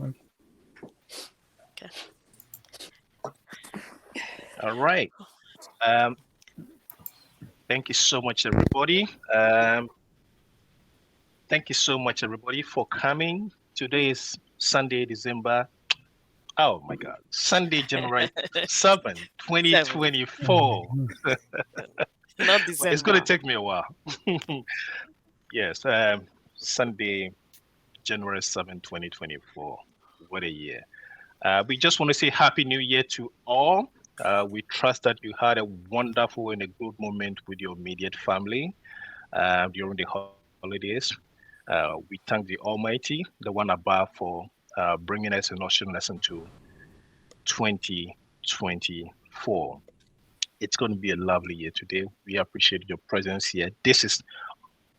Okay. All right. Um, thank you so much, everybody. Thank you so much, everybody, for coming. Today is Sunday, December. Oh my God, Sunday, January 7, 7. 2024. Not But it's going to December. take me a while. Yes, Sunday, January 7, 2024. What a year. We just want to say Happy New Year to all. We trust that you had a wonderful and a good moment with your immediate family during the holidays. We thank the Almighty, the one above, for bringing us an ocean lesson to 2024. It's going to be a lovely year today. We appreciate your presence here. This is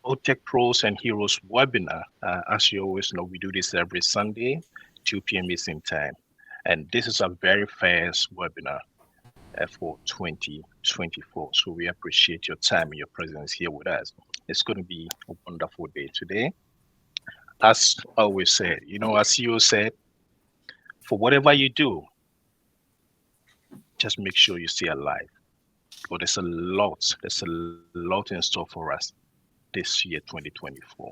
OTech Pros and Heroes webinar. As you always know, we do this every Sunday, 2 p.m. Eastern Time. And this is our very first webinar for 2024. So we appreciate your time and your presence here with us. It's going to be a wonderful day today. As always said, as you said, for whatever you do, just make sure you stay alive. Because there's a lot in store for us this year, 2024.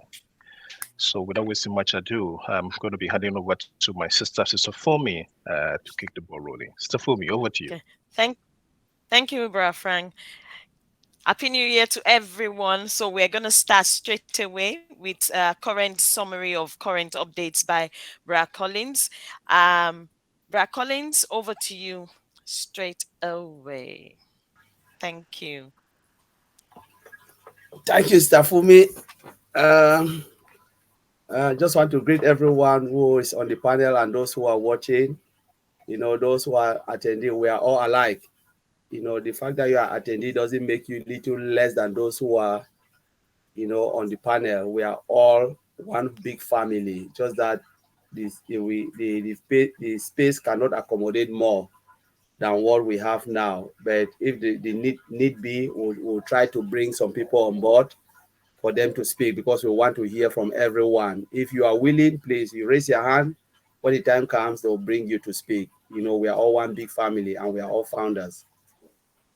So without wasting much ado, I'm going to be handing over to my Sister Fomi, to kick the ball rolling. Sister Fomi, over to you. Okay. Thank thank you, Bra Frank. Happy New Year to everyone. So we're going to start straight away with a current summary of current updates by Bra Collins. Bra Collins, over to you straight away. Thank you. Thank you, Stafumi. Um, just want to greet everyone who is on the panel and those who are watching. Those who are attending, we are all alike. The fact that you are attending doesn't make you little less than those who are, on the panel. We are all one big family. Just that the space cannot accommodate more than what we have now. But if the need be, we'll try to bring some people on board for them to speak because we want to hear from everyone. If you are willing, please, you raise your hand. When the time comes, they'll bring you to speak. We are all one big family and we are all founders.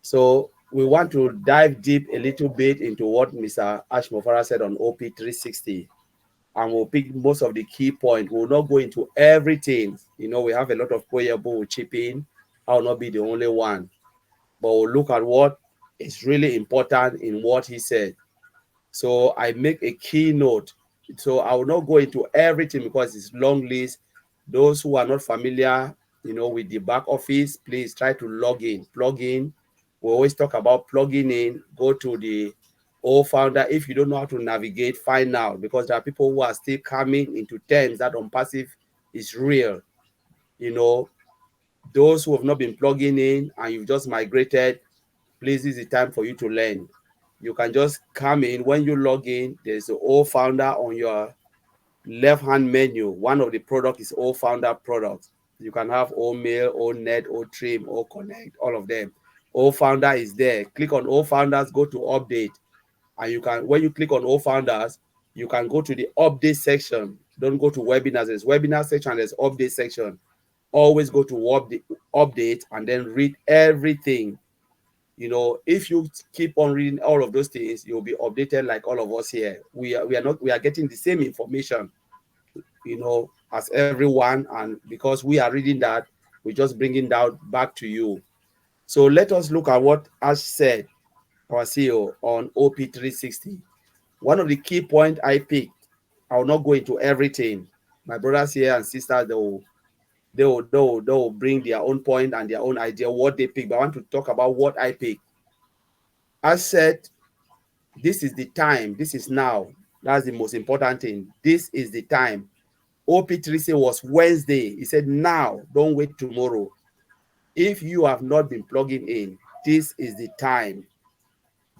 So we want to dive deep a little bit into what Mr. Ash Mufareh said on OP360. And we'll pick most of the key points. We'll not go into everything. We have a lot of people who will chip in. I will not be the only one. But we'll look at what is really important in what he said. So I make a keynote. So I will not go into everything because it's long list. Those who are not familiar, with the back office, please try to log in, plug in. We always talk about plugging in. Go to the O founder. If you don't know how to navigate, find out because there are people who are still coming into terms that OnPassive is real. You know, those who have not been plugging in and you've just migrated, please, this is the time for you to learn. You can just come in. When you log in, there's the O founder on your left hand menu. One of the product is O founder products. You can have O mail, O net, O trim, O connect, all of them. O founder is there. Click on O founders, go to update. And you can, when you click on O founders, you can go to the update section. Don't go to webinars. There's webinar section, there's update section. Always go to update and then read everything. If you keep on reading all of those things, you'll be updated like all of us here. We are getting the same information, as everyone, and because we are reading that, we're just bringing that back to you. So let us look at what Ash said, our CEO, on OP360. One of the key points I picked, I will not go into everything. My brothers here and sisters, they will bring their own point and their own idea what they pick. But I want to talk about what I picked. I said, this is the time. This is now. That's the most important thing. This is the time. OP3C was Wednesday. He said, now, don't wait tomorrow. If you have not been plugging in, this is the time.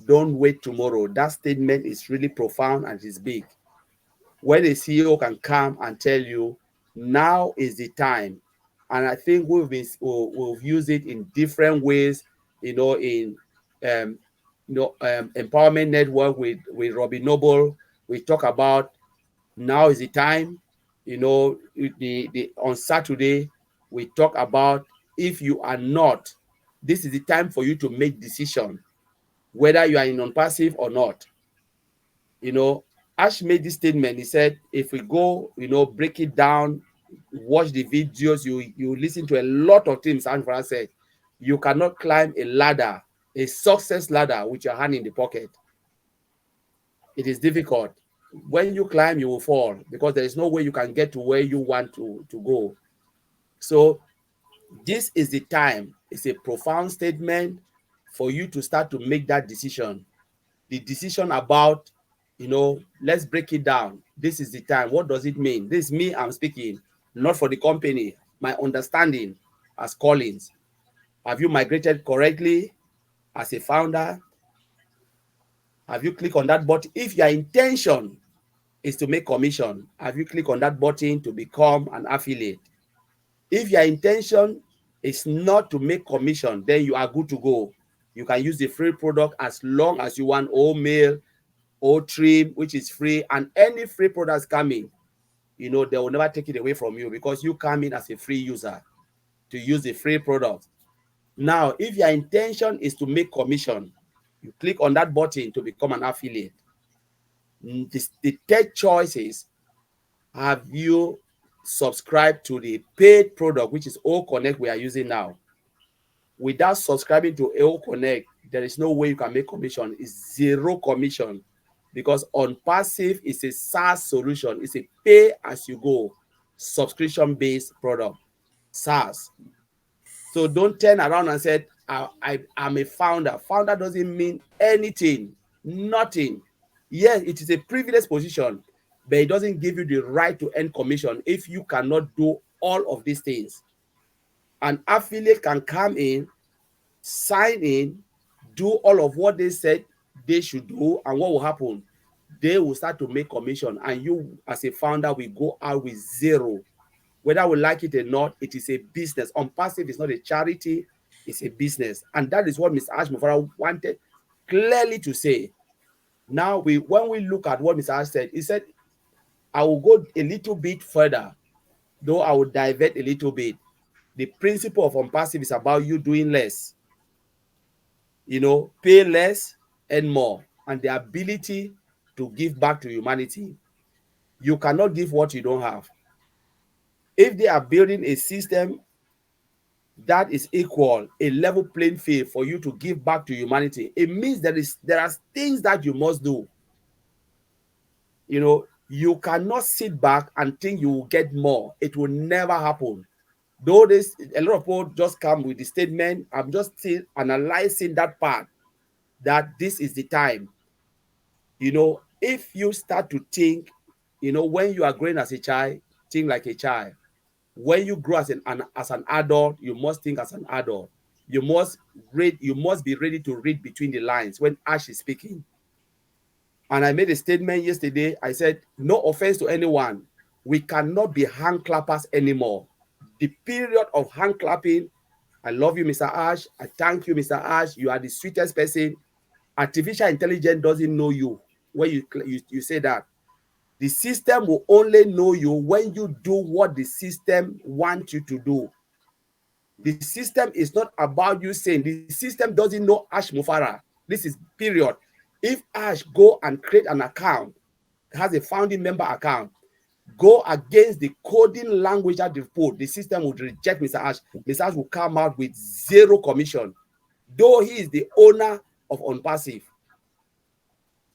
Don't wait tomorrow. That statement is really profound and it's big. When a CEO can come and tell you, now is the time. And I think we've used it in different ways, in empowerment network with Robbie Noble. We talk about now is the time. the on Saturday we talk about, if you are not, this is the time for you to make decision whether you are in non-passive or not. Ash made this statement. He said, if we go, break it down, watch the videos, you listen to a lot of things. And for us said, you cannot climb a ladder, a success ladder, with your hand in the pocket. It is difficult. When you climb, you will fall, because there is no way you can get to where you want to go. So this is the time. It's a profound statement for you to start to make that decision. The decision about, let's break it down. This is the time. What does it mean? This is me, I'm speaking, not for the company. My understanding as Collins. Have you migrated correctly as a founder? Have you clicked on that button? If your intention is to make commission, have you clicked on that button to become an affiliate? If your intention is not to make commission, then you are good to go. You can use the free product as long as you want. All mail, all trim, which is free, and any free products coming, they will never take it away from you, because you come in as a free user to use the free product. Now, if your intention is to make commission, you click on that button to become an affiliate. The third choice is, have you subscribed to the paid product, which is O Connect we are using now? Without subscribing to O Connect, there is no way you can make commission. It's zero commission, because OnPassive is a SaaS solution. It's a pay as you go subscription based product, SaaS. So don't turn around and say, I'm a founder. Founder doesn't mean anything, nothing. Yes, it is a privileged position, but it doesn't give you the right to earn commission if you cannot do all of these things. An affiliate can come in, sign in, do all of what they said they should do, and what will happen? They will start to make commission, and you as a founder will go out with zero. Whether we like it or not, it is a business. OnPassive is not a charity, it's a business. And that is what Mr. Ash Mufareh wanted clearly to say. Now, when we look at what Mr. Ash said, he said, I will go a little bit further, though I will divert a little bit. The principle of OnPassive is about you doing less, pay less and more, and the ability to give back to humanity. You cannot give what you don't have. If they are building a system that is equal, a level playing field for you to give back to humanity, it means there are things that you must do. You cannot sit back and think you will get more. It will never happen. Though a lot of people just come with the statement, I'm just still analyzing that part, that this is the time. If you start to think, when you are growing as a child, think like a child. When you grow as an adult, you must think as an adult. You must read. You must be ready to read between the lines when Ash is speaking. And I made a statement yesterday. I said, no offense to anyone, we cannot be hand clappers anymore. The period of hand clapping, I love you, Mr. Ash. I thank you, Mr. Ash. You are the sweetest person. Artificial intelligence doesn't know you when you say that. The system will only know you when you do what the system wants you to do. The system is not about you saying, the system doesn't know Ash Mufareh. This is period. If Ash go and create an account, has a founding member account, go against the coding language that they've put, the system would reject Mr. Ash. Mr. Ash will come out with zero commission, though he is the owner of OnPassive.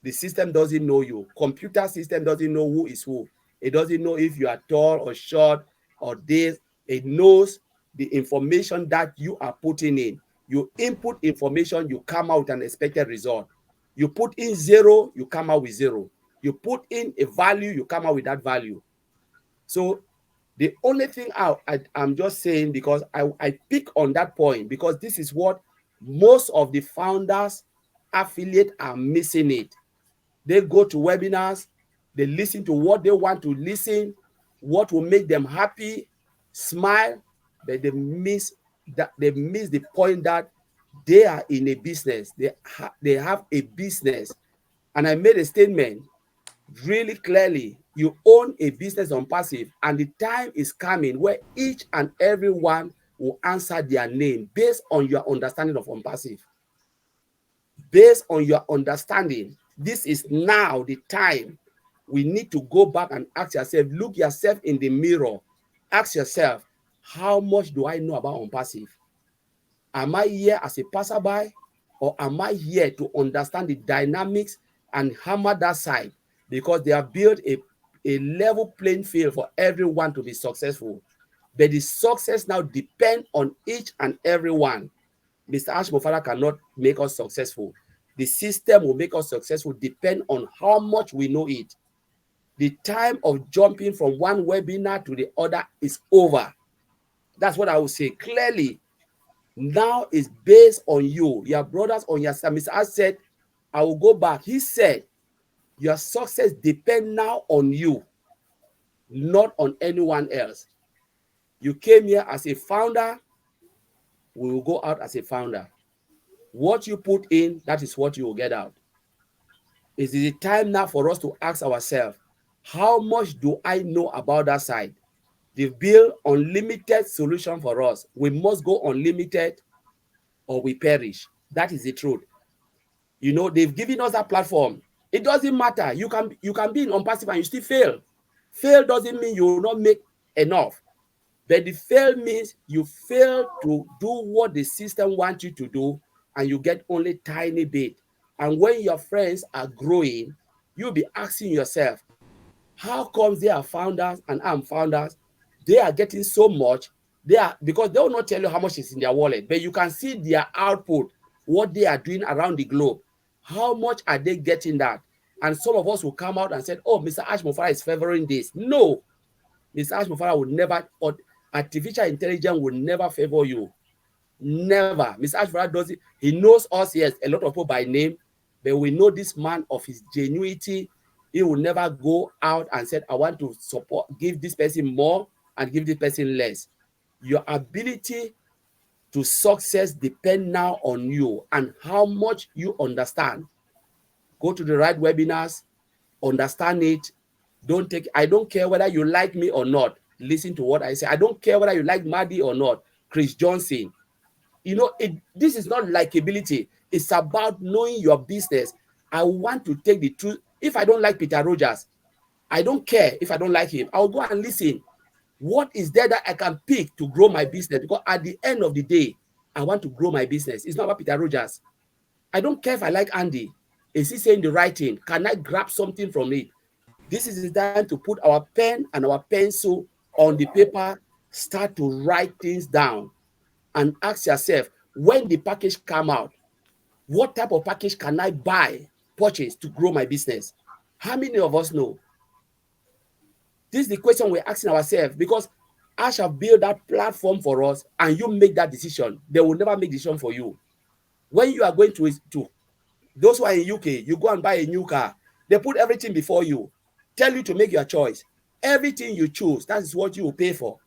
The system doesn't know you. Computer system doesn't know who is who. It doesn't know if you are tall or short or this. It knows the information that you are putting in. You input information, you come out with an expected result. You put in zero, you come out with zero. You put in a value, you come out with that value. So the only thing I'm just saying, because I pick on that point, because this is what most of the founders, affiliate are missing it. They go to webinars, they listen to what they want to listen, what will make them happy, smile, but they miss the point that they are in a business. They have a business. And I made a statement. really clearly, you own a business on passive, and the time is coming where each and every one will answer their name based on your understanding of on passive. Based on your understanding, this is now the time we need to go back and ask yourself, look yourself in the mirror, ask yourself, how much do I know about on passive? Am I here as a passerby, or am I here to understand the dynamics and hammer that side? Because they have built a level playing field for everyone to be successful. But the success now depends on each and every one. Mr. Ash Mufareh cannot make us successful. The system will make us successful depend on how much we know it. The time of jumping from one webinar to the other is over. That's what I will say clearly. Now is based on you, your brothers, on your side. Mr. Ash said, I will go back. He said, your success depends now on you, not on anyone else. You came here as a founder, we will go out as a founder. What you put in, that is what you will get out. It is the time now for us to ask ourselves, how much do I know about that side? They've built unlimited solution for us. We must go unlimited or we perish. That is the truth. You know, they've given us that platform. It doesn't matter. You can be in OnPassive and you still fail. Fail doesn't mean you will not make enough. But the fail means you fail to do what the system wants you to do, and you get only tiny bit. And when your friends are growing, you'll be asking yourself, how comes they are founders and I'm founders? They are getting so much. They are, because they will not tell you how much is in their wallet, but you can see their output, what they are doing around the globe. How much are they getting that? And some of us will come out and say, oh, Mr. Ash Mufareh is favoring this. No, Mr. Ash Mufareh would never, or artificial intelligence will never favor you. Never. Mr. Ash Mufareh does it. He knows us, yes, a lot of people by name, but we know this man of his genuity. He will never go out and say, I want to support, give this person more and give this person less. Your ability to success depend now on you and how much you understand. Go to the right webinars, understand it. I don't care whether you like me or not. Listen to what I say. I don't care whether you like Maddie or not. Chris Johnson. You know, this is not likability. It's about knowing your business. I want to take the truth. If I don't like Peter Rogers, I don't care if I don't like him. I'll go and listen. What is there that I can pick to grow my business? Because at the end of the day, I want to grow my business. It's not about Peter Rogers. I don't care if I like Andy. Is he saying the right thing? Can I grab something from it? This is the time to put our pen and our pencil on the paper, start to write things down, and ask yourself, when the package come out, what type of package can I purchase to grow my business? How many of us know? This is the question we're asking ourselves, because I shall build that platform for us and you make that decision. They will never make decision for you. When you are going to those who are in UK, you go and buy a new car. They put everything before you, tell you to make your choice. Everything you choose, that is what you will pay for.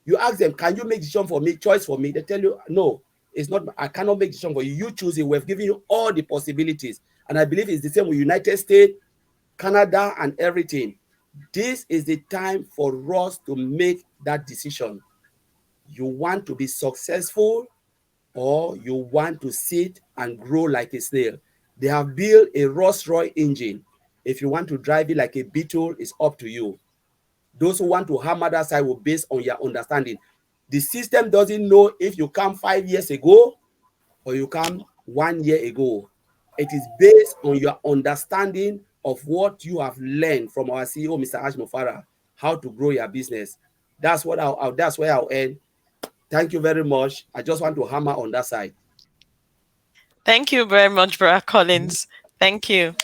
You ask them, can you make decision for me, choice for me? They tell you, no, it's not. I cannot make decision for you. You choose it. We've given you all the possibilities. And I believe it's the same with United States, Canada, and everything. This is the time for us to make that decision. You want to be successful, or you want to sit and grow like a snail. They have built a Rolls-Royce engine. If you want to drive it like a Beetle, it's up to you. Those who want to hammer that side will base on your understanding. The system doesn't know if you come 5 years ago or you come 1 year ago. It is based on your understanding of what you have learned from our CEO, Mr. Ash Mufareh, how to grow your business. That's where I'll end. Thank you very much. I just want to hammer on that side. Thank you very much, Brother Collins. Thank you.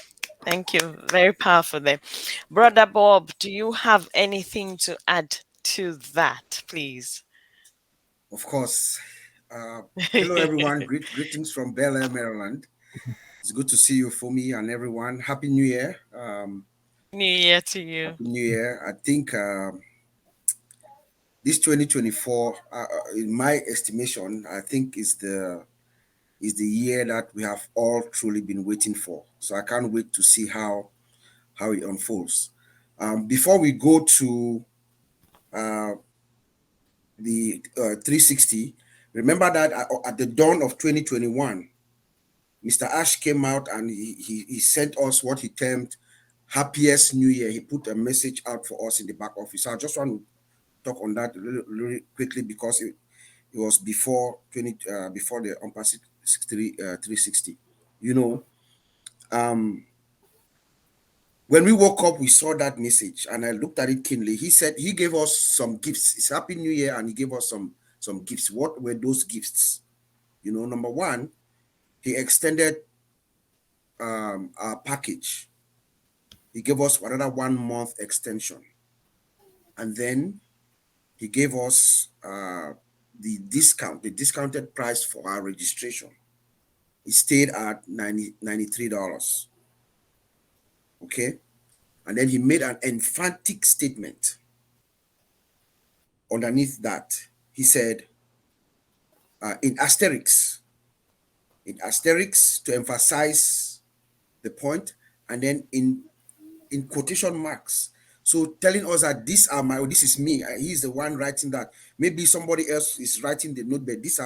Thank you. Very powerful there. Brother Bob, do you have anything to add to that, please? Of course. Hello, everyone. Greetings from Bel Air, Maryland. It's good to see you, Fumi, and everyone. Happy New Year. New Year to you. Happy New Year. I think this 2024, in my estimation, I think is the year that we have all truly been waiting for. So I can't wait to see how how it unfolds. Before we go to uh, the 360, remember that at the dawn of 2021, Mr. Ash came out and he sent us what he termed happiest new year. He put a message out for us in the back office. So I just want to talk on that really quickly because it was before before the OnPassive 360. You know, when we woke up, we saw that message and I looked at it keenly. He said he gave us some gifts. It's Happy New Year and he gave us some gifts. What were those gifts? You know, number one, he extended our package. He gave us another 1 month extension. And then he gave us the discounted price for our registration. It stayed at $93. Okay. And then he made an emphatic statement underneath that. He said, in asterisks to emphasize the point, and then in quotation marks. So telling us that this is me. He's the one writing that. Maybe somebody else is writing the note, but this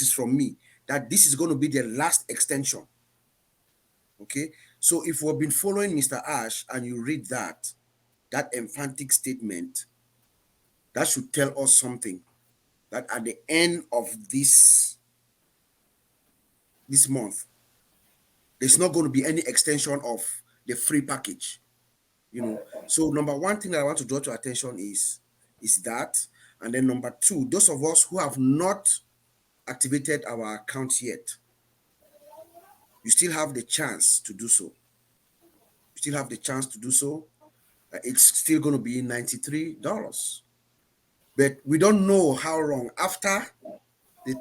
is from me. That this is going to be the last extension. Okay. So if we've been following Mr. Ash and you read that emphatic statement, that should tell us something. That at the end of this month, there's not going to be any extension of the free package. You know, so number one thing that I want to draw to attention is that, and then number two, those of us who have not activated our accounts yet, you still have the chance to do so. You still have the chance to do so. It's still going to be $93, but we don't know how long after the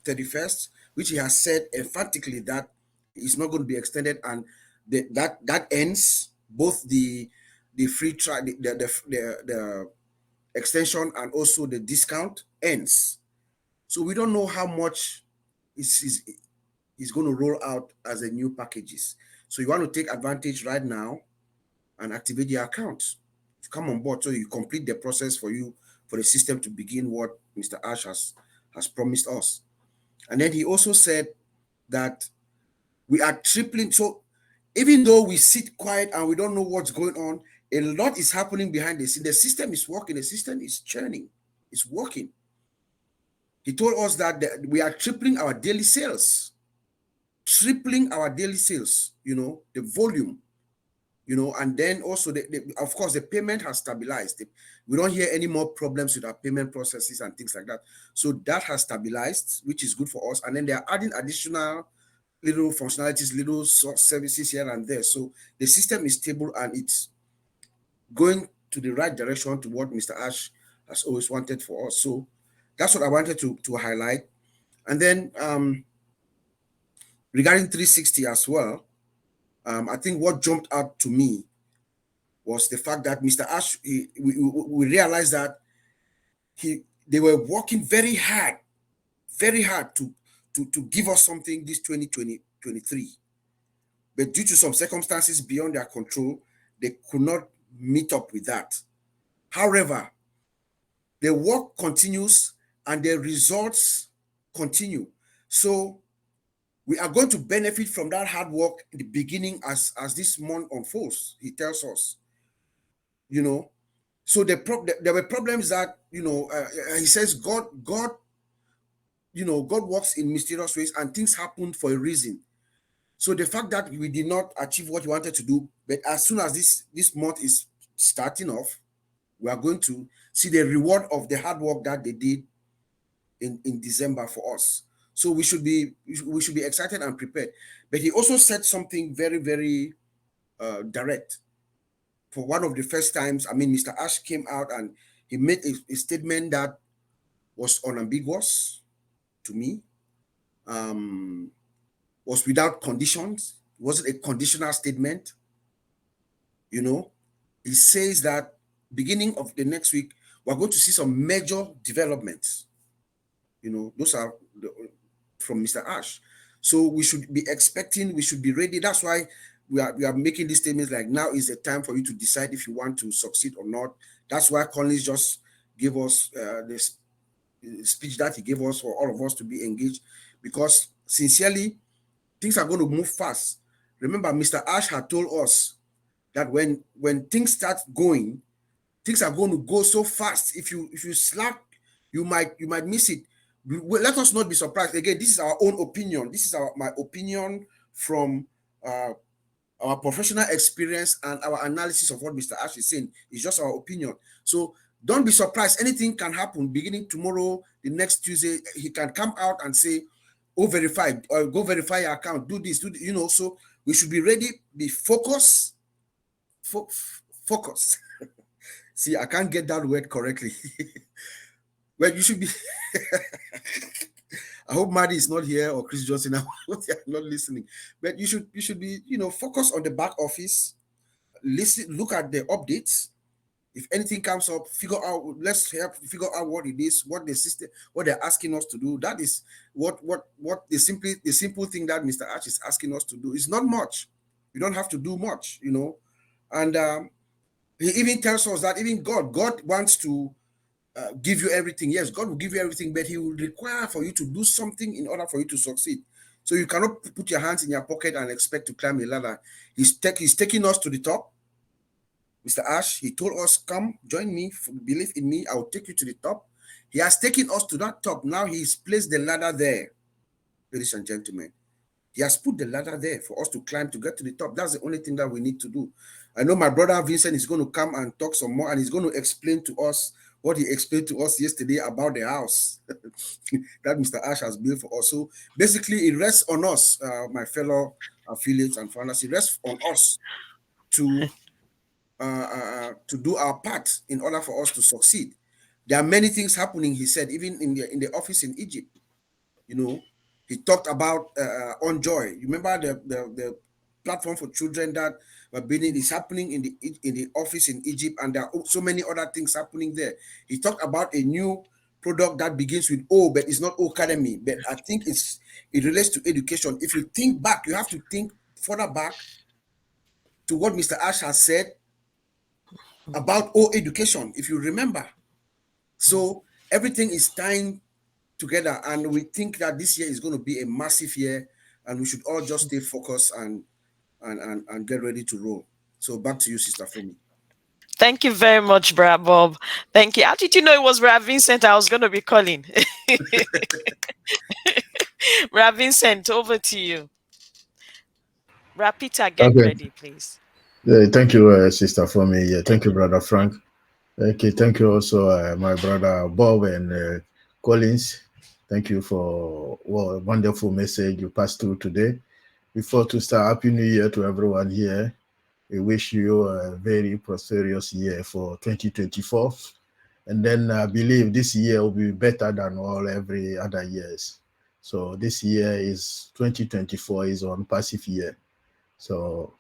31st, which he has said emphatically that it's not going to be extended, and that ends both the free trial, the extension, and also the discount ends. So we don't know how much is going to roll out as a new packages. So you want to take advantage right now and activate your account. Come on board so you complete the process for the system to begin what Mr. Ash has promised us. And then he also said that we are tripling. So even though we sit quiet and we don't know what's going on, a lot is happening behind the scene. The system is working. The system is churning. It's working. He told us that we are tripling our daily sales. Tripling our daily sales, the volume, and then also, of course, the payment has stabilized. We don't hear any more problems with our payment processes and things like that. So that has stabilized, which is good for us. And then they are adding additional little functionalities, little services here and there. So the system is stable and it's going to the right direction to what Mr. Ash has always wanted for us. So that's what I wanted to highlight. And then regarding 360 as well, I think what jumped out to me was the fact that Mr. Ash, we realized that they were working very hard to give us something this 2023. But due to some circumstances beyond their control, they could not meet up with that. However, the work continues and the results continue. So we are going to benefit from that hard work in the beginning as this month unfolds, he tells us. So there were problems that, he says God works in mysterious ways and things happen for a reason. So the fact that we did not achieve what we wanted to do, but as soon as this month is starting off, we are going to see the reward of the hard work that they did in December for us. So we should be excited and prepared. But he also said something very, very direct. For one of the first times, Mr. Ash came out and he made a statement that was unambiguous to me, was without conditions. It wasn't a conditional statement. He says that beginning of the next week, we're going to see some major developments. Those are from Mr. Ash. So we should be expecting, we should be ready. That's why we are making these statements like now is the time for you to decide if you want to succeed or not. That's why Collins just gave us this speech that he gave us for all of us to be engaged, because sincerely, things are going to move fast. Remember, Mr. Ash had told us that when things start going, things are going to go so fast. If you slack, you might miss it. Let us not be surprised. Again, this is our own opinion. This is my opinion from our professional experience and our analysis of what Mr. Ash is saying. It's just our opinion. So don't be surprised. Anything can happen beginning tomorrow, the next Tuesday. He can come out and say, "Oh, verify, or go verify your account. Do this, do this." So we should be ready, be focused. Focus. See, I can't get that word correctly. Well, you should be. I hope Maddie is not here or Chris Johnson. They are not listening. But you should be, focus on the back office. Listen, look at the updates. If anything comes up, let's help figure out what it is, what the system, what they're asking us to do. That is what the simple thing that Mr. Ash is asking us to do. It's not much. You don't have to do much, And he even tells us that even God wants to give you everything. Yes, God will give you everything, but he will require for you to do something in order for you to succeed. So you cannot put your hands in your pocket and expect to climb a ladder. He's taking us to the top. Mr. Ash, he told us, "Come, join me, believe in me, I will take you to the top." He has taken us to that top. Now he's placed the ladder there, ladies and gentlemen. He has put the ladder there for us to climb to get to the top. That's the only thing that we need to do. I know my brother Vincent is going to come and talk some more, and he's going to explain to us what he explained to us yesterday about the house that Mr. Ash has built for us. So basically, it rests on us, my fellow affiliates and founders. It rests on us to do our part in order for us to succeed. There are many things happening, he said, even in the office in Egypt. He talked about On Joy. You remember the platform for children that were building is happening in the office in Egypt, and there are so many other things happening there. He talked about a new product that begins with O, but it's not O Academy, but I think it relates to education. If you think back, you have to think further back to what Mr. Ash has said about O education, if you remember. So everything is tying together, and we think that this year is going to be a massive year, and we should all just stay focused and get ready to roll. So back to you, Sister Femi. Thank you very much, Brad Bob. Thank you. How did you know it was Brad Vincent I was going to be calling? Brad Vincent, over to you. Brad Peter, get Okay. ready, please. Yeah, thank you, Sister Fomi. Yeah, thank you, Brother Frank. Okay, thank you also, my brother Bob and Collins. Thank you for a wonderful message you passed through today. Before to start, Happy New Year to everyone here. We wish you a very prosperous year for 2024. And then I believe this year will be better than every other years. So this year is 2024 is OnPassive year. So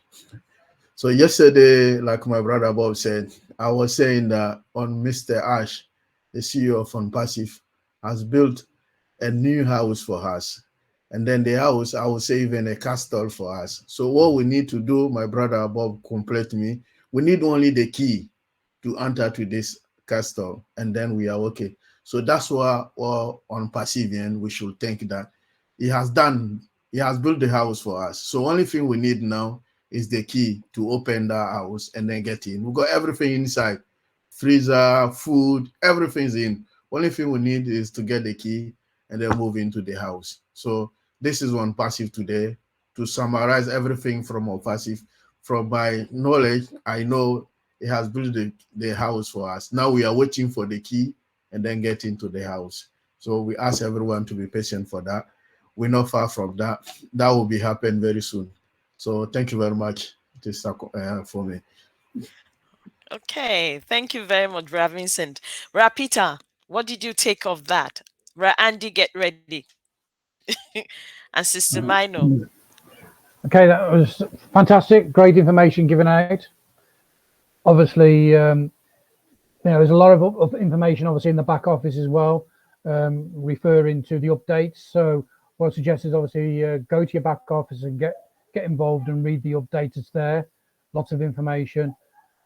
yesterday, like my brother Bob said, I was saying that on Mr. Ash, the CEO of OnPassive, has built a new house for us. And then the house, I would say even a castle for us. So what we need to do, my brother Bob complete me, we need only the key to enter to this castle, and then we are okay. So that's why on Passivian, we should think that he has built the house for us. So only thing we need now is the key to open the house and then get in. We got everything inside, freezer, food, everything's in. Only thing we need is to get the key and then move into the house. So this is OnPassive today. To summarize everything from OnPassive, from my knowledge, I know it has built the house for us. Now we are waiting for the key and then get into the house. So we ask everyone to be patient for that. We're not far from that. That will be happen very soon. So thank you very much for me. Okay, thank you very much, Brad Vincent. Brad Peter, what did you take of that? Brad Andy, get ready. And Sister Mino. Okay, that was fantastic. Great information given out. Obviously, there's a lot of information obviously in the back office as well, referring to the updates. So what I suggest is obviously go to your back office and get get involved and read the updates. It's there, lots of information.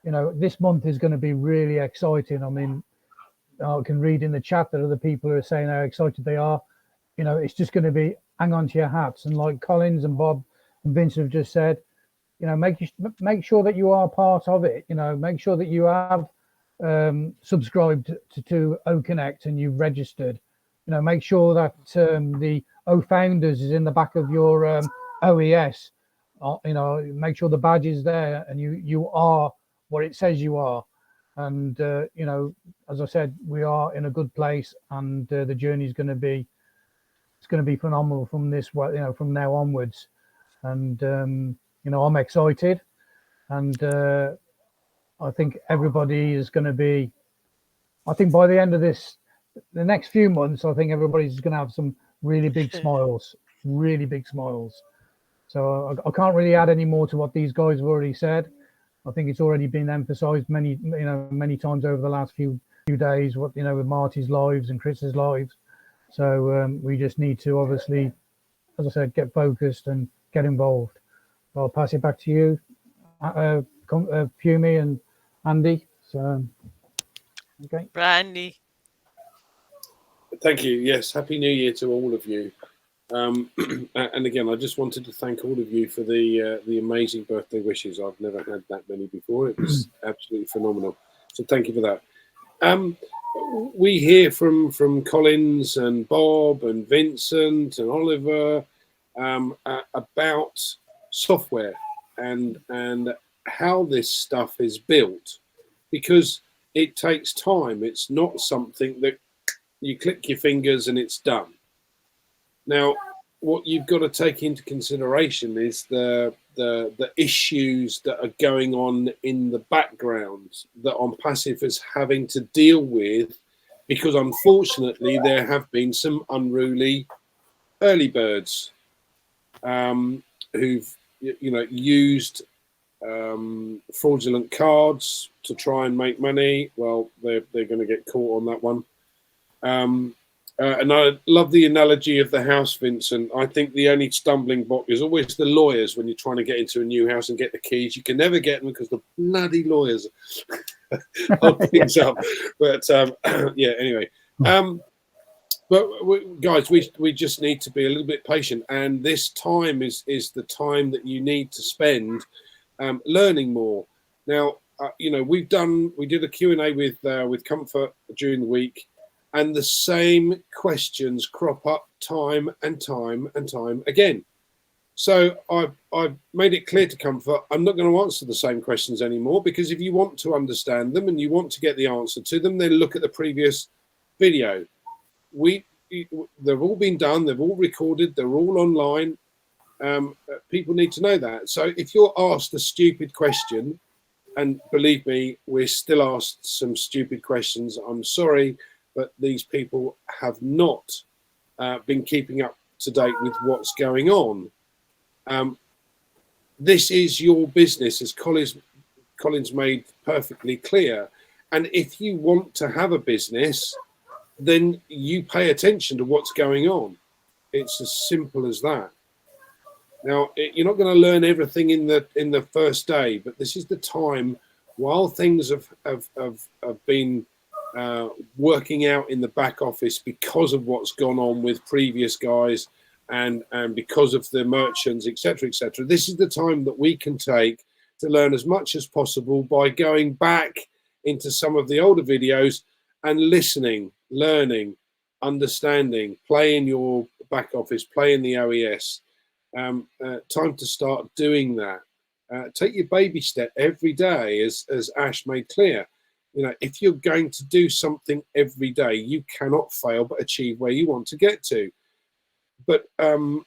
You know, this month is going to be really exciting. I mean, I can read in the chat that other people are saying how excited they are. You know, it's just going to be hang on to your hats. And like Collins and Bob and Vincent have just said, you know, make sure that you are part of it. You know, make sure that you have subscribed to OConnect and you've registered. You know, make sure that the O Founders is in the back of your OES. You know, make sure the badge is there and you are what it says you are. And you know, as I said, we are in a good place, and the journey is going to be phenomenal from this, you know, from now onwards. And you know, I'm excited, and I think everybody is going to be. I think by the end of the next few months, I think everybody's going to have some really big smiles, really big smiles. So I can't really add any more to what these guys have already said. I think it's already been emphasised many times over the last few days. What, you know, with Marty's lives and Chris's lives. So we just need to obviously, as I said, get focused and get involved. I'll pass it back to you, Fumi and Andy. So, okay. Brandy. Thank you. Yes, Happy New Year to all of you. And again, I just wanted to thank all of you for the amazing birthday wishes. I've never had that many before. It was absolutely phenomenal. So thank you for that. We hear from Collins and Bob and Vincent and Oliver about software and how this stuff is built, because it takes time. It's not something that you click your fingers and it's done. Now, what you've got to take into consideration is the issues that are going on in the background that OnPassive is having to deal with, because unfortunately there have been some unruly early birds who've, you know, used fraudulent cards to try and make money. Well, they're going to get caught on that one. And I love the analogy of the house, Vincent. I think the only stumbling block is always the lawyers when you're trying to get into a new house and get the keys. You can never get them because the bloody lawyers hold things up. But yeah, anyway. But guys, we just need to be a little bit patient, and this time is the time that you need to spend learning more. Now, you know, we did a Q&A with Comfort during the week. And the same questions crop up time and time and time again. So I've made it clear to Comfort, I'm not going to answer the same questions anymore, because if you want to understand them and you want to get the answer to them, then look at the previous video. They've all been done, they've all recorded, they're all online. People need to know that. So if you're asked a stupid question, and believe me, we're still asked some stupid questions, I'm sorry, but these people have not been keeping up to date with what's going on. This is your business, as Collins made perfectly clear. And if you want to have a business, then you pay attention to what's going on. It's as simple as that. Now, you're not going to learn everything in the first day, but this is the time while things have been working out in the back office because of what's gone on with previous guys and because of the merchants, etc., etc. This is the time that we can take to learn as much as possible by going back into some of the older videos and listening, learning, understanding, playing your back office, playing the OES. Time to start doing that. Take your baby step every day, as Ash made clear. You know, if you're going to do something every day, you cannot fail but achieve where you want to get to. But I'm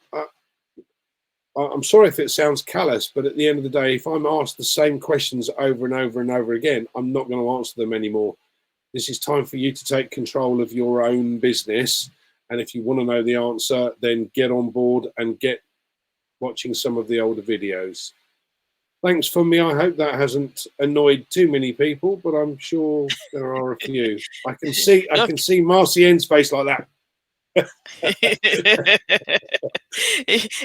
sorry if it sounds callous, but at the end of the day, if I'm asked the same questions over and over and over again, I'm not going to answer them anymore. This is time for you to take control of your own business. And if you want to know the answer, then get on board and get watching some of the older videos. Thanks for me. I hope that hasn't annoyed too many people, but I'm sure there are a few. I can see Marcienne's face like that.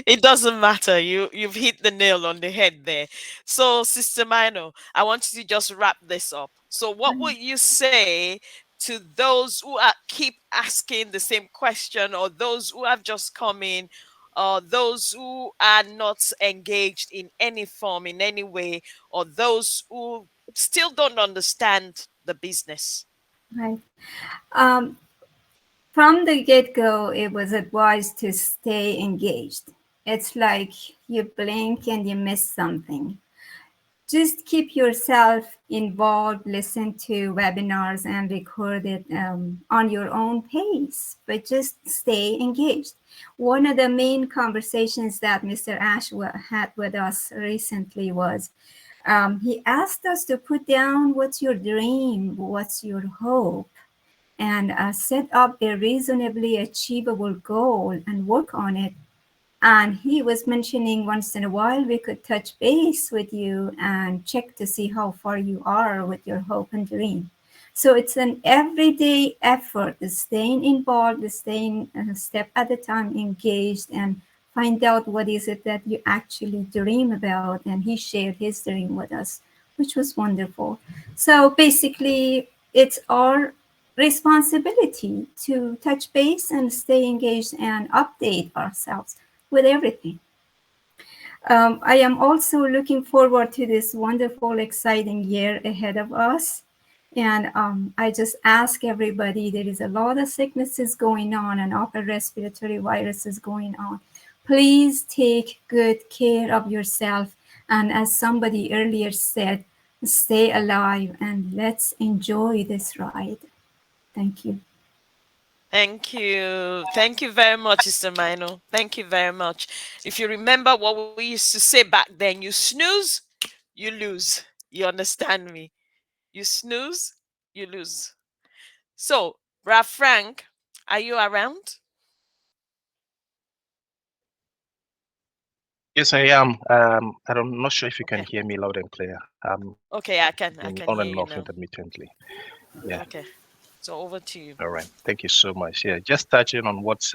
It doesn't matter. You've hit the nail on the head there. So, Sister Mino, I want you to just wrap this up. So, what would you say to those who keep asking the same question, or those who have just come in, or those who are not engaged in any form, in any way, or those who still don't understand the business? Right. Um, from the get-go, it was advised to stay engaged. It's like you blink and you miss something. Just keep yourself involved, listen to webinars and record it on your own pace, but just stay engaged. One of the main conversations that Mr. Ash had with us recently was he asked us to put down what's your dream, what's your hope, and set up a reasonably achievable goal and work on it. And he was mentioning once in a while we could touch base with you and check to see how far you are with your hope and dream. So it's an everyday effort, staying involved, staying a step at a time engaged, and find out what is it that you actually dream about. And he shared his dream with us, which was wonderful. So basically, it's our responsibility to touch base and stay engaged and update ourselves with everything. I am also looking forward to this wonderful, exciting year ahead of us. And I just ask everybody, there is a lot of sicknesses going on and upper respiratory viruses going on. Please take good care of yourself. And as somebody earlier said, stay alive and let's enjoy this ride. Thank you. Thank you. Thank you very much, Sister Mino. Thank you very much. If you remember what we used to say back then, you snooze, you lose. You understand me? You snooze, you lose. So, Brad Frank, are you around? Yes, I am. I'm not sure if you can Okay. hear me loud and clear. Okay, I can Been hear on you and off now. intermittently. Yeah. Okay. So over to you. All right. Thank you so much. Yeah. Just touching on what's.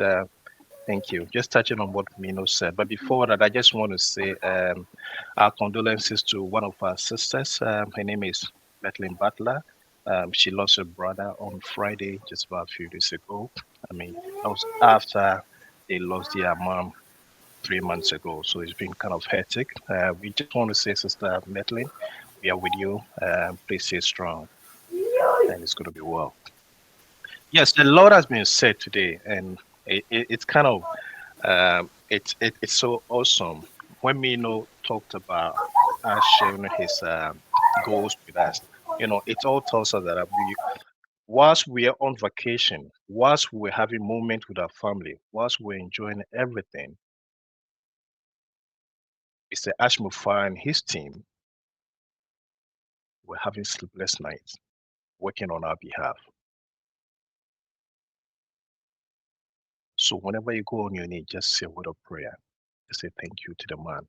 Thank you. Just touching on what Mino said. But before that, I just want to say our condolences to one of our sisters. Her name is Bethlehem Butler. She lost her brother on Friday, just about a few days ago. I mean, that was after they lost their mom 3 months ago. So it's been kind of hectic. We just want to say, Sister Bethlehem, we are with you. Please stay strong, and it's going to be well. Yes, a lot has been said today, and it's kind of it's so awesome. When Mino talked about us sharing his goals with us, it all tells us that whilst we are on vacation, whilst we're having moment with our family, whilst we're enjoying everything, Mr. Ash Mufareh and his team were having sleepless nights, working on our behalf. So whenever you go on your knee, just say a word of prayer. Just say thank you to the man.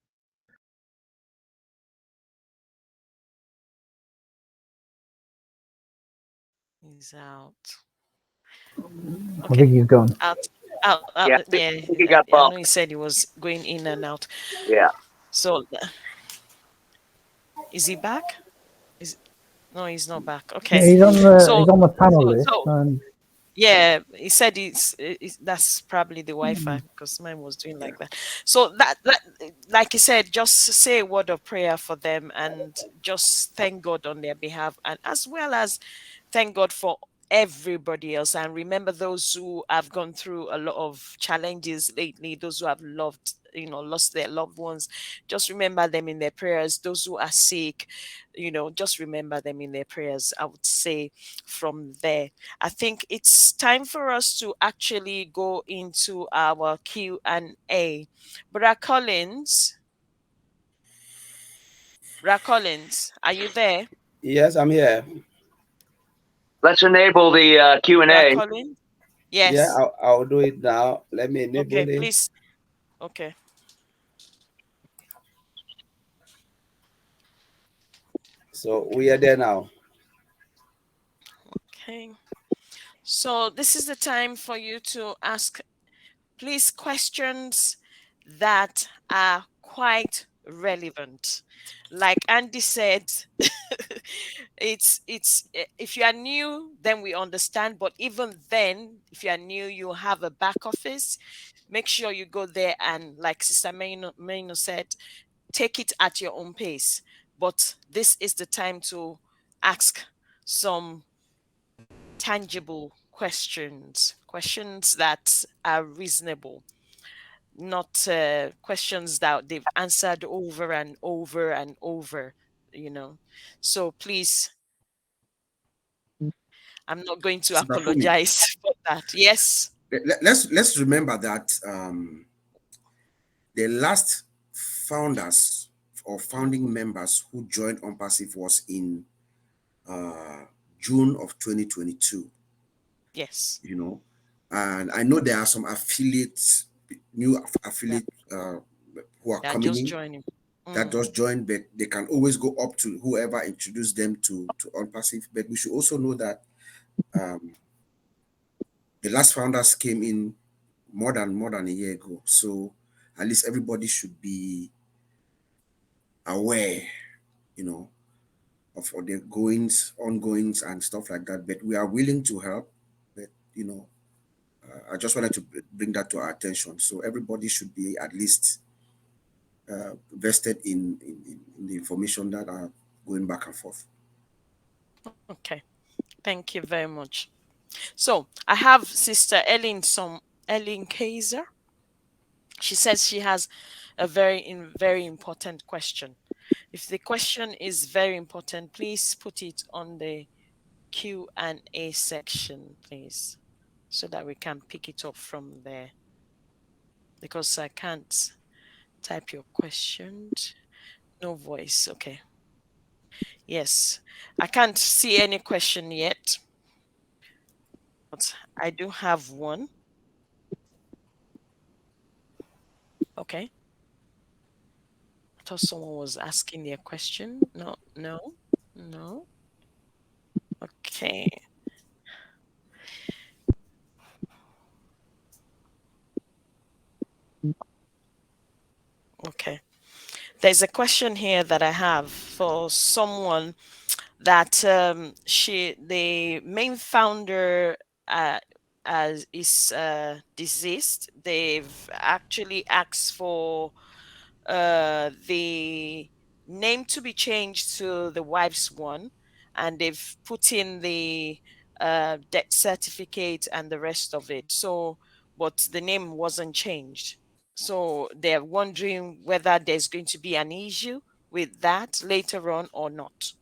He's out. I Okay. think he's gone. Out. Yeah, Yeah. I think he got I know he bumped. said he was going in and out. Yeah. So, is he back? Is No, he's not back. Yeah, Okay. he's So, on the panel list, so and yeah, he said that's probably the Wi-Fi because mine was doing like that. So that like he said, just say a word of prayer for them and just thank God on their behalf, and as well as thank God for everybody else. And remember those who have gone through a lot of challenges lately, those who have lost their loved ones. Just remember them in their prayers. Those who are sick, just remember them in their prayers. I would say from there. I think it's time for us to actually go into our Q&A. Brother Collins, are you there? Yes, I'm here. Let's enable the Brother Q&A. Collins? Yeah, Yes. I'll do it now. Let me Okay, enable it. please. Okay. So we are there now. Okay. So this is the time for you to ask, please, questions that are quite relevant. Like Andy said, if you are new, then we understand. But even then, if you are new, you have a back office. Make sure you go there and, like Sister Maino said, take it at your own pace. But this is the time to ask some tangible questions that are reasonable, not questions that they've answered over and over and over, you know. So please, I'm not going to Sister Fumi, apologize for that. Yes. let's remember that the last founders or founding members who joined OnPassive was in uh, June of 2022. Yes. You know, and I know there are some affiliates, new Yeah. affiliates who are They are coming just in joining. that Mm. just joined, but they can always go up to whoever introduced them to OnPassive. But we should also know that um, the last founders came in more than a year ago, so at least everybody should be aware, you know, of all the goings, ongoings, and stuff like that. But we are willing to help. But you know, I just wanted to bring that to our attention. So everybody should be at least vested in the information that are going back and forth. Okay. Thank you very much. So I have Sister Ellen Kaiser. She says she has a very important question. If the question is very important, please put it on the Q&A section, please, so that we can pick it up from there. Because I can't type your questions. No voice. Okay. Yes. I can't see any question yet, but I do have one. Okay. I thought someone was asking their question. No, no, no. Okay. Okay. There's a question here that I have for someone that the main founder is deceased. They've actually asked for the name to be changed to the wife's one, and they've put in the death certificate and the rest of it. So, but the name wasn't changed. So they're wondering whether there's going to be an issue with that later on or not.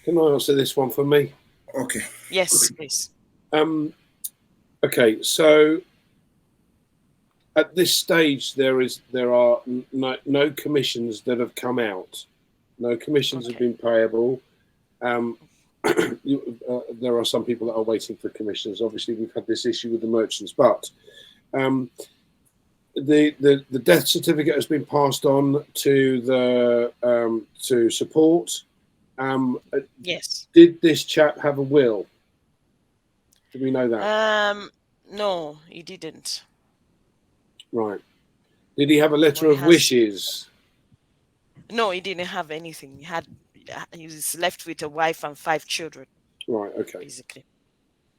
Can I answer this one for me? Okay. Yes, please. Um, okay, so at this stage, there are no commissions that have come out. No commissions have Okay. been payable. There are some people that are waiting for commissions. Obviously, we've had this issue with the merchants, but the death certificate has been passed on to the to support. Yes. Did this chap have a will? Do we know that? No, he didn't. Right. Did he have a But letter he of has. wishes? No, he didn't have anything. He was left with a wife and 5 children, Right. Okay. basically.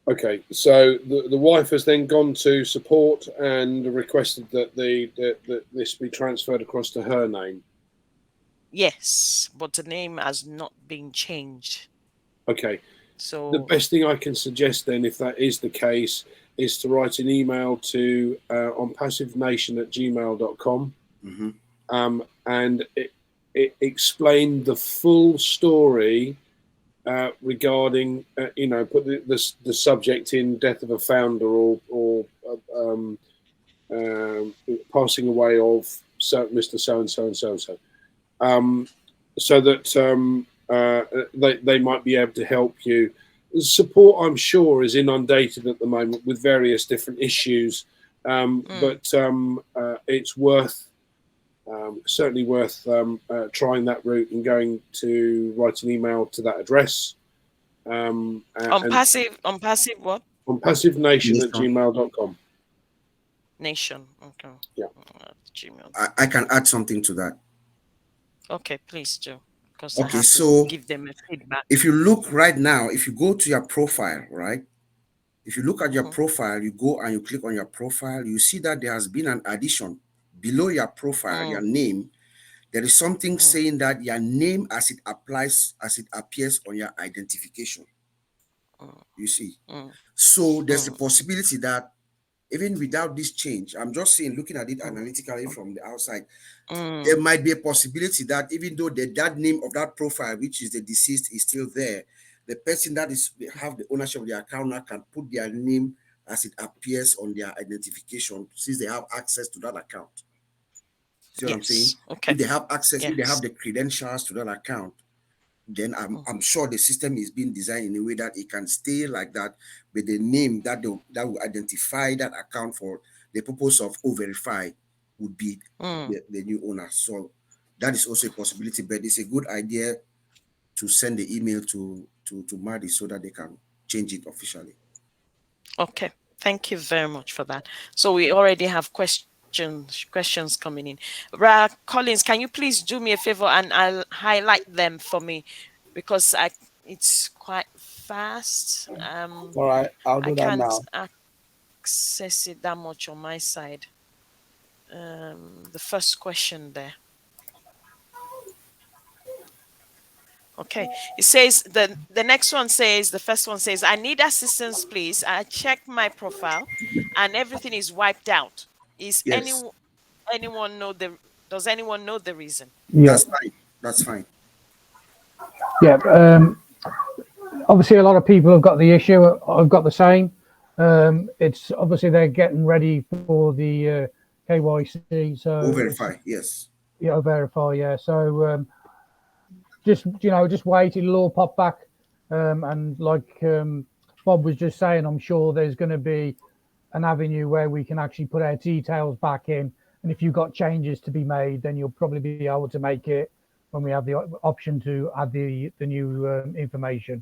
Okay. So the wife has then gone to support and requested that that this be transferred across to her name. Yes, but the name has not been changed. Okay. The So best thing I can suggest then, if that is the case, is to write an email to onpassivenation@gmail.com Mm-hmm. and it explain the full story regarding, put the subject in death of a founder or passing away of Mr. So and so and so and so, so that they might be able to help you. Support, I'm sure, is inundated at the moment with various different issues, but it's certainly worth trying that route and going to write an email to that address And On passive what? on passivenation at Nation. gmail.com. Nation. Okay. Yeah. Gmail. I can add something to that. Okay, please do, because I Okay, have to so give them a feedback. if you look right now, if you go to your profile, right? If you look at your Mhm, profile, you go and you click on your profile, you see that there has been an addition below your profile, your mm, name. There is something mm, saying that your name as it applies, as it appears on your identification. mm, You see. mm, So there's a mm, possibility that even without this change, I'm just saying, looking at it mm, analytically from the outside, there mm, might be a possibility that even though that name of that profile, which is the deceased, is still there, the person that is have the ownership of the account now can put their name as it appears on their identification, since they have access to that account. See what I'm saying? yes. Okay. If they have access, if they have Yes. the credentials to that account, then I'm Mhm, sure the system is being designed in a way that it can stay like that with the name that will identify that account for the purpose of verify would be mm. the new owner. So that is also a possibility, but it's a good idea to send the email to Marty so that they can change it officially. Okay. Thank you very much for that. So we already have questions coming in. Collins, can you please do me a favor and I'll highlight them for me, because it's quite fast. All right, I'll I do that can't now. access it that much on my side. The first question there. Okay. It says the next one says, the first one says, I need assistance, please. I checked my profile and everything is wiped out. Is Yes, anyone know the does anyone know the reason? Yeah, that's fine. That's fine. yeah. Obviously, a lot of people have got the issue. I've got the same. It's obviously they're getting ready for the KYC, so it's Verify. Yes. verify. Yeah, so just wait. It'll all pop back. And like Bob was just saying, I'm sure there's going to be an avenue where we can actually put our details back in. And if you've got changes to be made, then you'll probably be able to make it when we have the option to add the new information.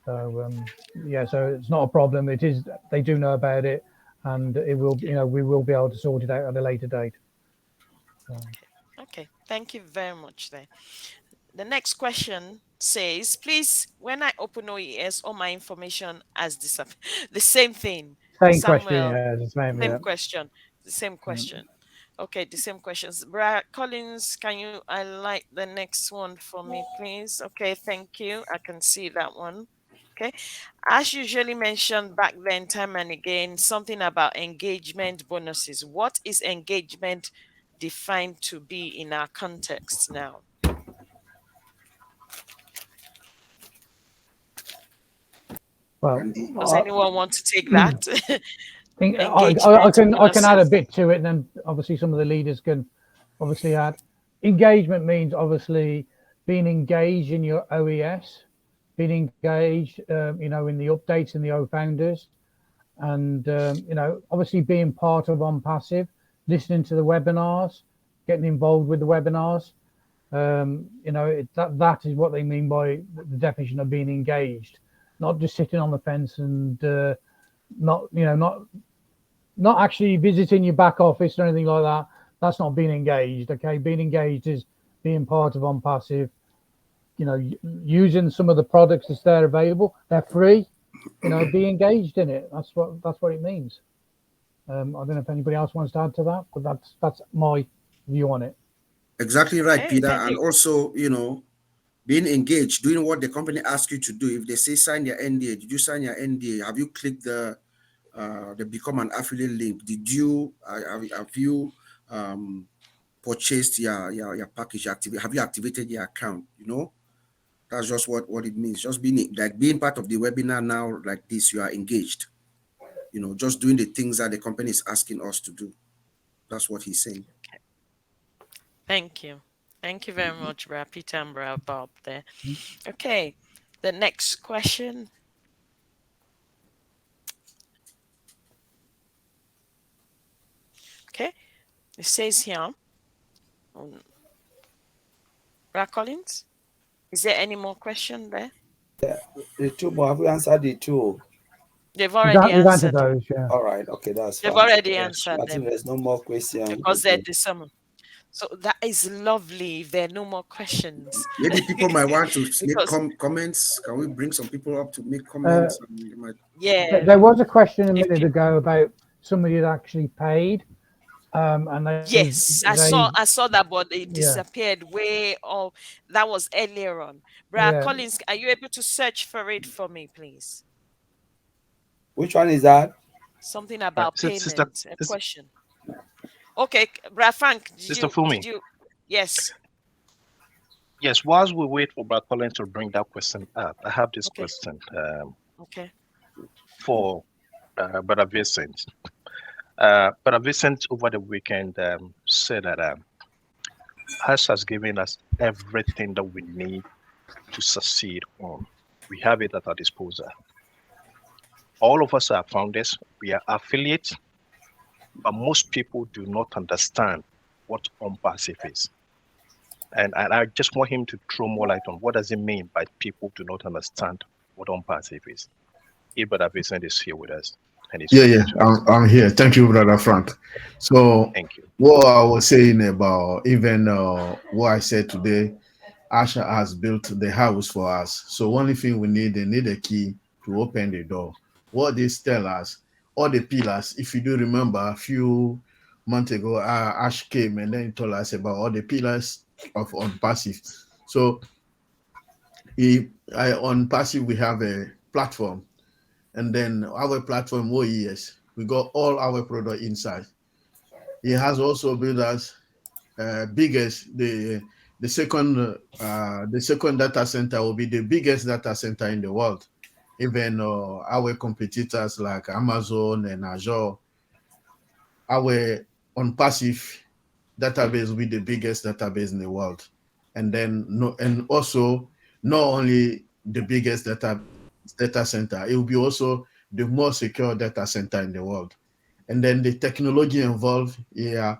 So yeah, so it's not a problem. It is, they do know about it, and it will, we will be able to sort it out at a later date. Okay. Thank you very much there. The next question says, please, when I open OES, all my information has disappeared. The same thing. Same question, Samuel, yeah, the same, same yeah. question. The same Yeah. question. Okay, the same questions. Brad Collins, can you highlight the next one for me, please? Okay, thank you. I can see that one. Okay. As usually mentioned back then, time and again, something about engagement bonuses. What is engagement defined to be in our context now? Well, And the Does anyone want to take I, that? I Engagement can add a bonuses. bit to it, and then obviously some of the leaders can obviously add. Engagement means obviously being engaged in your OES, being engaged, in the updates and the O founders, and obviously being part of OnPassive, listening to the webinars, getting involved with the webinars. That is what they mean by the definition of being engaged, not just sitting on the fence and not actually visiting your back office or anything like that. That's not being engaged. Okay, being engaged is being part of OnPassive. Using some of the products that's there available. They're free. Be engaged in it. That's what it means. I don't know if anybody else wants to add to that, but that's my view on it. exactly right, Okay, Peter. thank And you. also, being engaged, doing what the company asks you to do. If they say sign your NDA, did you sign your NDA? Have you clicked the become an affiliate link? Did you have you purchased your package? Have you activated your account? That's just what it means. Just being part of the webinar now like this. You are engaged. Just doing the things that the company is asking us to do. That's what he's saying. Okay, thank you. Thank you very much, Brad Peter and Brad Bob there. Okay, the next question. Okay, it says here, um, Brad Collins, is there any more question there? The two more, have we answered the two? They've already We've answered answered. those, yeah. All right, okay, that's They've fine. already Yes. I answered think them there's no more question. because they're Okay. the sum. So that is lovely. If there are no more questions, Maybe people might want to make because comments. Can we bring some people up to make Uh, comments? And they might... yeah, there was a question a if minute ago about somebody had actually paid, and yes, they I saw that, but it yeah, disappeared way off. That was earlier on. Brad yeah. Collins, are you able to search for it for me, please? Which one is that? Something Right. about Sister, payment. A question. Okay, Brad Frank, Sister did Fumi. you? Yes. Yes. Whilst we wait for Brad Collins to bring that question up, I have this Okay. question Okay. for Brother Vincent. Brother Vincent over the weekend said that Hash has given us everything that we need to succeed on. We have it at our disposal. All of us are founders, we are affiliates, but most people do not understand what OnPassive is. And I just want him to throw more light on what does it mean by people do not understand what OnPassive is. If Brother Vincent is here with us and he's Yeah, free yeah, to. I'm here. Thank you, brother Frank. So, Thank you. what I was saying about even what I said today, Asha has built the house for us. So, only thing we need, they need a key to open the door. What this tell us, all the pillars. If you do remember, a few months ago, Ash came and then told us about all the pillars of on passive. So, on passive we have a platform, and then our platform OES, we got all our product inside. He has also built us biggest the second data center will be the biggest data center in the world. Even our competitors like Amazon and Azure, our on passive database will be the biggest database in the world. And then no, and also not only the biggest data center, it will be also the most secure data center in the world. And then the technology involved, yeah,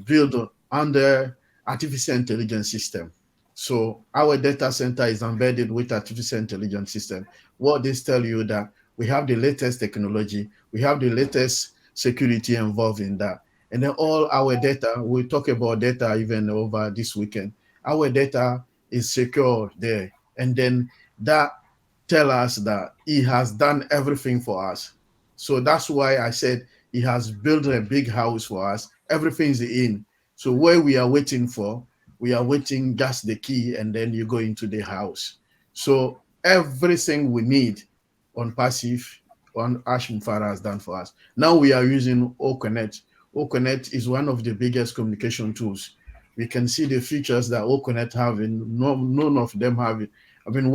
built under artificial intelligence system. So our data center is embedded with artificial intelligence system. What this tell you that we have the latest technology, we have the latest security involved in that. And then all our data, we talk about data even over this weekend. Our data is secure there. And then that tell us that he has done everything for us. So that's why I said he has built a big house for us. Everything's in. So where we are waiting for, we are waiting just the key, and then you go into the house. So everything we need on passive, on Ash Mufareh has done for us. Now we are using OConnect. OConnect is one of the biggest communication tools. We can see the features that OConnect have, and none of them have it. I've been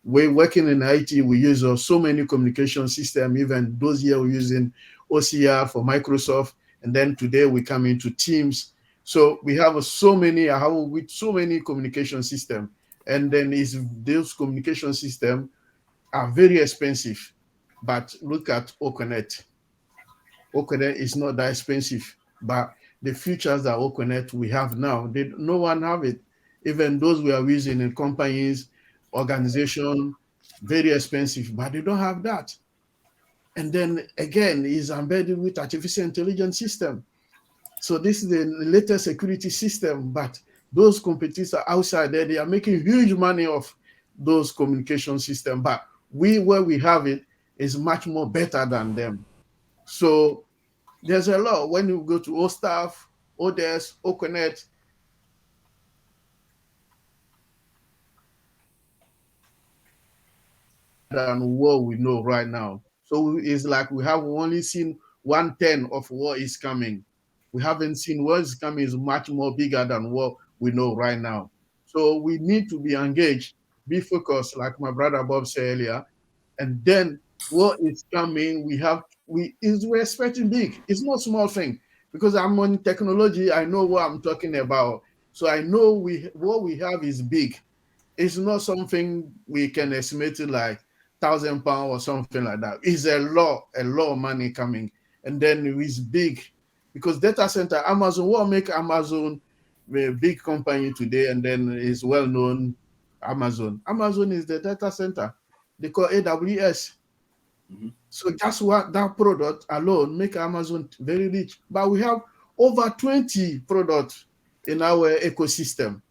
we're working in IT. We use so many communication systems. Even those here we're using OCR for Microsoft, and then today we come into Teams. So we have so many, with so many communication systems, and then is those communication systems are very expensive. But look at OConnect. OConnect is not that expensive, but the features that OConnect we have now, no one have it. Even those we are using in companies, organization, very expensive, but they don't have that. And then again, is embedded with artificial intelligence system. So this is the latest security system, but those competitors outside there, they are making huge money off those communication system. But where we have it, is much more better than them. So there's a lot. When you go to OStaff, ODS, OConnect, than what we know right now. So it's like we have only seen 1/10 of what is coming. We haven't seen what is coming is much more bigger than what we know right now. So we need to be engaged, be focused, like my brother Bob said earlier, and then what is coming, we're expecting big. It's not small thing because I'm on technology. I know what I'm talking about, so I know what we have is big. It's not something we can estimate it like £1,000 or something like that. It's a lot of money coming, and then it's big because data center Amazon. What make Amazon a big company today, and then is well known Amazon. Amazon is the data center. They call AWS. So that's what that product alone make Amazon very rich. But we have over 20 products in our ecosystem.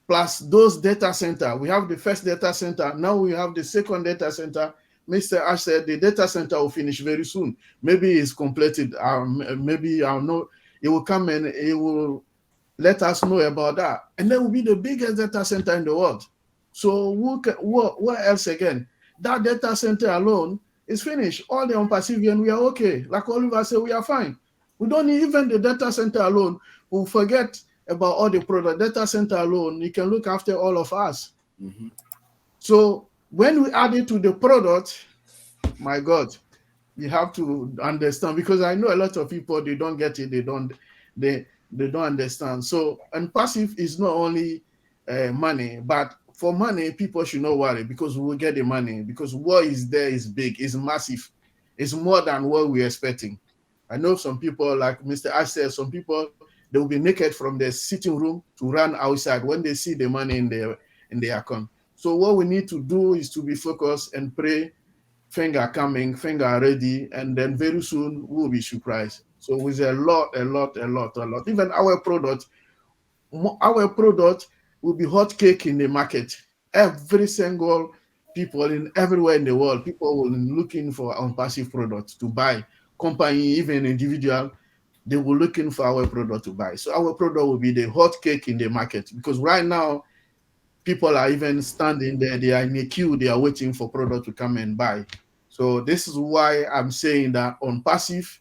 Plus those data center. We have the first data center. Now we have the second data center. Mr. Ash said the data center will finish very soon. Maybe it's completed. Maybe I'll know. It will come and it will let us know about that. And then will be the biggest data center in the world. So what else again? That data center alone is finished. All the OnPassive, we are okay. Like Oliver said, we are fine. We don't need even the data center alone. We'll forget about all the product. Data center alone, you can look after all of us. So when we add it to the product, my God, you have to understand, because I know a lot of people, they don't get it, they don't understand. So, and passive is not only money, but for money, people should not worry, because we will get the money, because what is there is big, is massive, it's more than what we're expecting. I know some people, like Mr. Ash said, some people, they will be naked from their sitting room to run outside when they see the money in their account. So what we need to do is to be focused and pray, finger coming, finger ready, and then very soon we'll be surprised. So with a lot. Even our product will be hot cake in the market. Every single people in everywhere in the world, people will be looking for OnPassive products to buy. Company, even individual, they will looking for our product to buy. So our product will be the hot cake in the market, because right now people are even standing there, they are in a queue, they are waiting for product to come and buy. So this is why I'm saying that OnPassive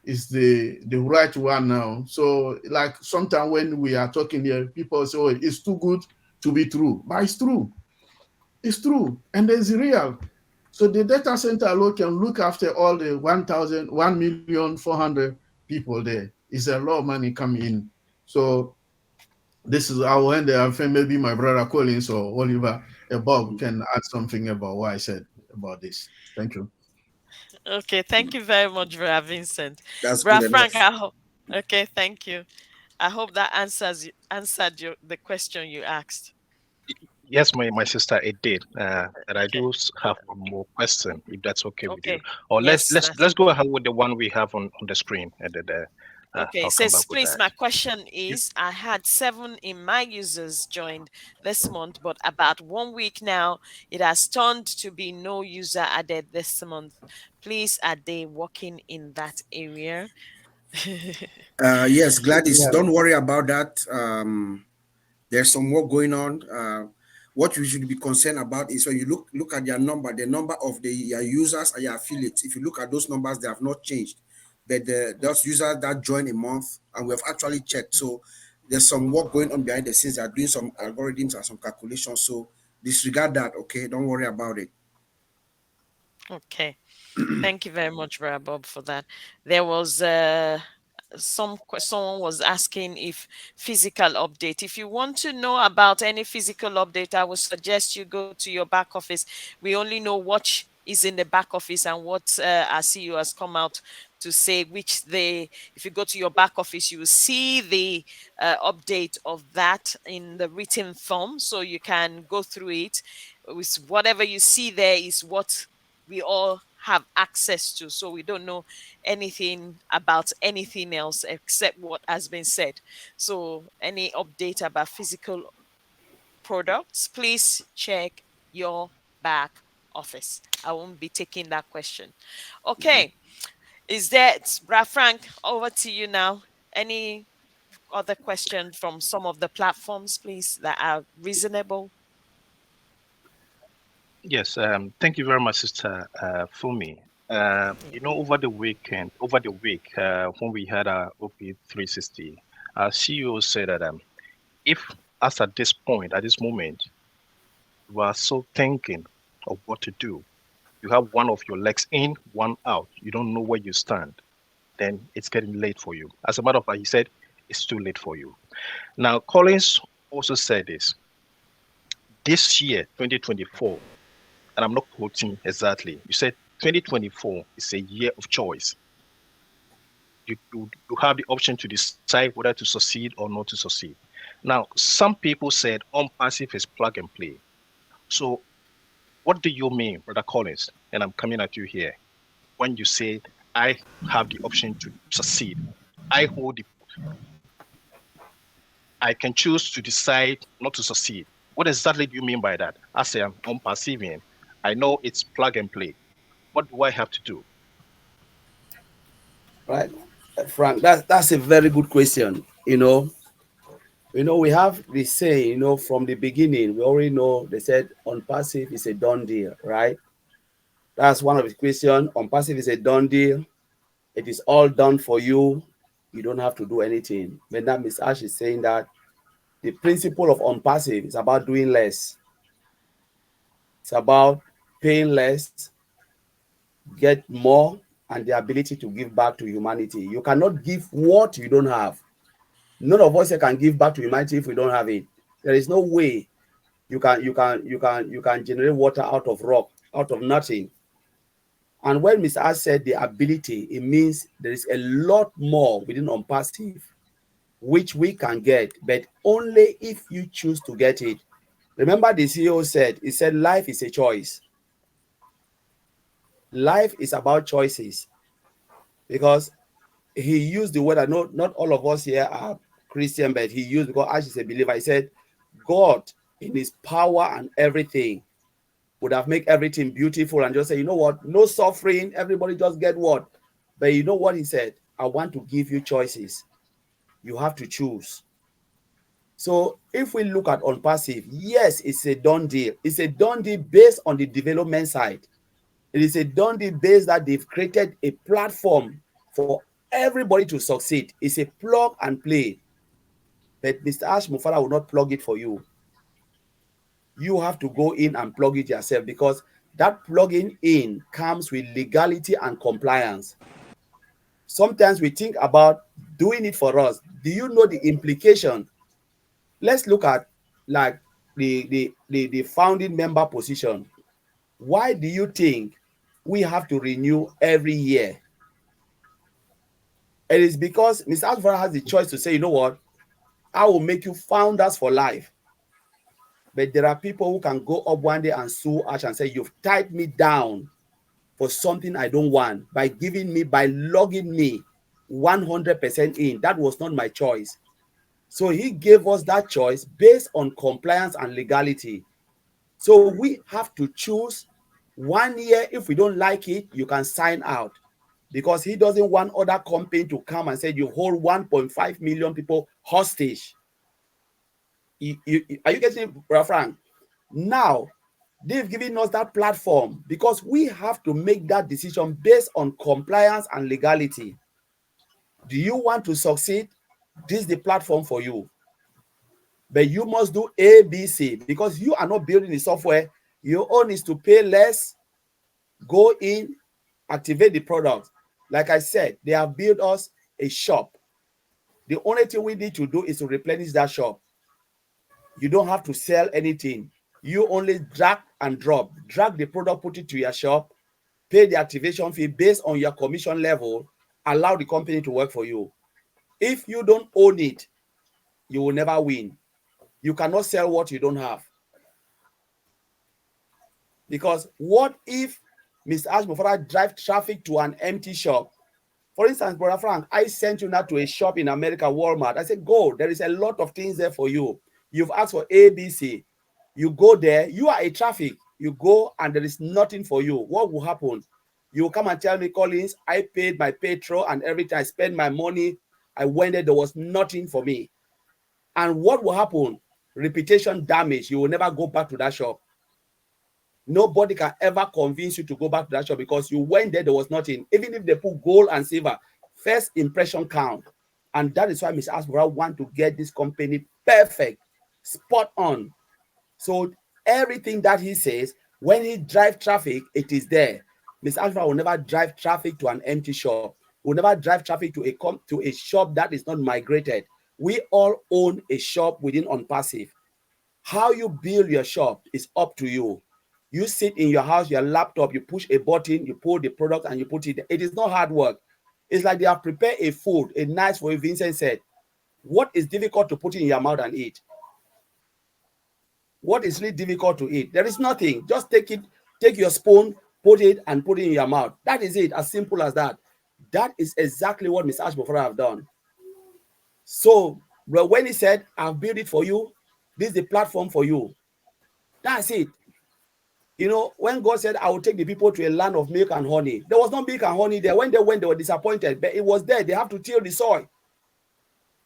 is the right one now. So like sometimes when we are talking here, people say, oh, it's too good to be true. But it's true. It's true. And it's real. So the data center alone can look after all the 1,400,000 people there. It's a lot of money coming in. So this is our end there. I think maybe my brother Collins or Oliver Bob can add something about what I said about this. Thank you. Okay, thank you very much, Bra Vincent. That's Bra good Frank, enough. I hope. Okay, thank you. I hope that answered the question you asked. Yes, my sister, it did. And I Okay. do have one more question, if that's okay with you. Okay. Or let's Yes, let's that's let's go ahead with the one we have on the screen, and then okay. I'll come Says, back with please, that. my question You- is, I had 7 in my users joined this month, but about 1 week now, it has turned to be no user added this month. Please, are they working in that area? Yes, Gladys, Yeah. don't worry about that. There's some work going on. What you should be concerned about is when you look at your number, the number of your users and your affiliates. If you look at those numbers, they have not changed. But those users that join a month, and we have actually checked. So there's some work going on behind the scenes. They are doing some algorithms and some calculations. So disregard that, okay? Don't worry about it. Okay. Thank you very much, Brother Bob, for that. There was someone was asking if physical update. If you want to know about any physical update, I would suggest you go to your back office. We only know what is in the back office and what our CEO has come out to say. Which they, if you go to your back office, you will see the update of that in the written form, so you can go through it. With whatever you see there is what we all have access to. So we don't know anything about anything else except what has been said. So any update about physical products, please check your back office. I won't be taking that question. Okay. Is that Brad Frank? Over to you now. Any other question from some of the platforms, please, that are reasonable? Yes, thank you very much, Sister Fumi. Yeah. Over the week, when we had our OP 360, our CEO said that if, as at this point, at this moment, you are so thinking of what to do, you have one of your legs in, one out, you don't know where you stand, then it's getting late for you. As a matter of fact, he said it's too late for you. Now, Collins also said this year, 2024, and I'm not quoting exactly, you said 2024 is a year of choice. You have the option to decide whether to succeed or not to succeed. Now, some people said OnPassive is plug and play. So, what do you mean, Brother Collins? And I'm coming at you here. When you say, I have the option to succeed, I hold the, I can choose to decide not to succeed. What exactly do you mean by that? I say I'm OnPassive. I know it's plug and play. What do I have to do? Right, Frank, that's a very good question. We have the saying, from the beginning, we already know they said OnPassive is a done deal, right? That's one of the questions. OnPassive is a done deal. It is all done for you. You don't have to do anything. When that Miss Ash is saying that the principle of OnPassive is about doing less. It's about paying less, get more, and the ability to give back to humanity. You cannot give what you don't have. None of us can give back to humanity if we don't have it. There is no way you can generate water out of rock, out of nothing. And when Mr. Ash said the ability, it means there is a lot more within OnPassive which we can get, but only if you choose to get it. Remember, the CEO said, he said, life is a choice. Life is about choices, because he used the word that not all of us here are Christian, but he used, because Ash is a believer, he said, God in his power and everything would have made everything beautiful and just say, you know what, no suffering, everybody just get what. But you know what he said? I want to give you choices. You have to choose. So if we look at OnPassive, yes, it's a done deal. It's a done deal based on the development side. It is a done deal based that they've created a platform for everybody to succeed. It's a plug and play. But Mr. Ash Mufareh will not plug it for you. You have to go in and plug it yourself, because that plugging in comes with legality and compliance. Sometimes we think about doing it for us. Do you know the implication? Let's look at like the founding member position. Why do you think we have to renew every year? It is because Mr. Asfara has the choice to say, you know what, I will make you founders for life. But there are people who can go up one day and sue Ash and say, you've tied me down for something I don't want by logging me 100% in. That was not my choice. So he gave us that choice based on compliance and legality. So we have to choose 1 year. If we don't like it, you can sign out, because he doesn't want other company to come and say you hold 1.5 million people hostage. Are you getting it, Frank? Now, they've given us that platform because we have to make that decision based on compliance and legality. Do you want to succeed? This is the platform for you. But you must do A, B, C, because you are not building the software. Your own is to pay less, go in, activate the product. Like I said, they have built us a shop. The only thing we need to do is to replenish that shop. You don't have to sell anything. You only drag and drop. Drag the product, put it to your shop, pay the activation fee based on your commission level, allow the company to work for you. If you don't own it, you will never win. You cannot sell what you don't have. Because what if Mr. Ash Mufareh drive traffic to an empty shop? For instance, Brother Frank, I sent you now to a shop in America, Walmart. I said, go, there is a lot of things there for you. You've asked for ABC. You go there, you are a traffic. You go and there is nothing for you. What will happen? You will come and tell me, Collins, I paid my petrol and every time I spend my money, I went there was nothing for me. And what will happen? Reputation damage. You will never go back to that shop. Nobody can ever convince you to go back to that shop because you went there was nothing. Even if they put gold and silver, first impression count. And that is why Mr. Asbora want to get this company perfect, spot on. So everything that he says, when he drive traffic, it is there. Mr. Asbora will never drive traffic to an empty shop. Will never drive traffic to a shop that is not migrated. We all own a shop within OnPassive. How you build your shop is up to you. You sit in your house, your laptop, you push a button, you pull the product and you put it. It is not hard work. It's like they have prepared a food, a nice for you. Vincent said, What is difficult to put in your mouth and eat? What is really difficult to eat? There is nothing. Just take it, take your spoon, put it in your mouth. That is it, as simple as that. That is exactly what Mr. Ash Mufareh have done. So when he said, I've built it for you, this is the platform for you. That's it. You know, when God said, I will take the people to a land of milk and honey, there was no milk and honey there. When they went, they were disappointed, but it was there. They have to till the soil.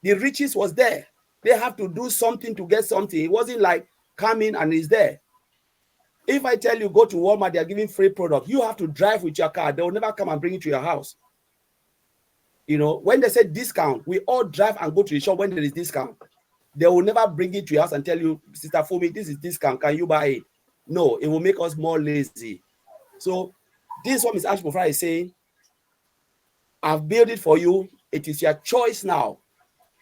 The riches was there. They have to do something to get something. It wasn't like come in and it's there. If I tell you go to Walmart, they are giving free product, you have to drive with your car. They will never come and bring it to your house. You know, when they say discount, we all drive and go to the shop when there is discount. They will never bring it to your house and tell you, Sister Fumi, this is discount. Can you buy it? No, it will make us more lazy. So this is what Ms. Ash Mufareh is saying. I've built it for you. It is your choice now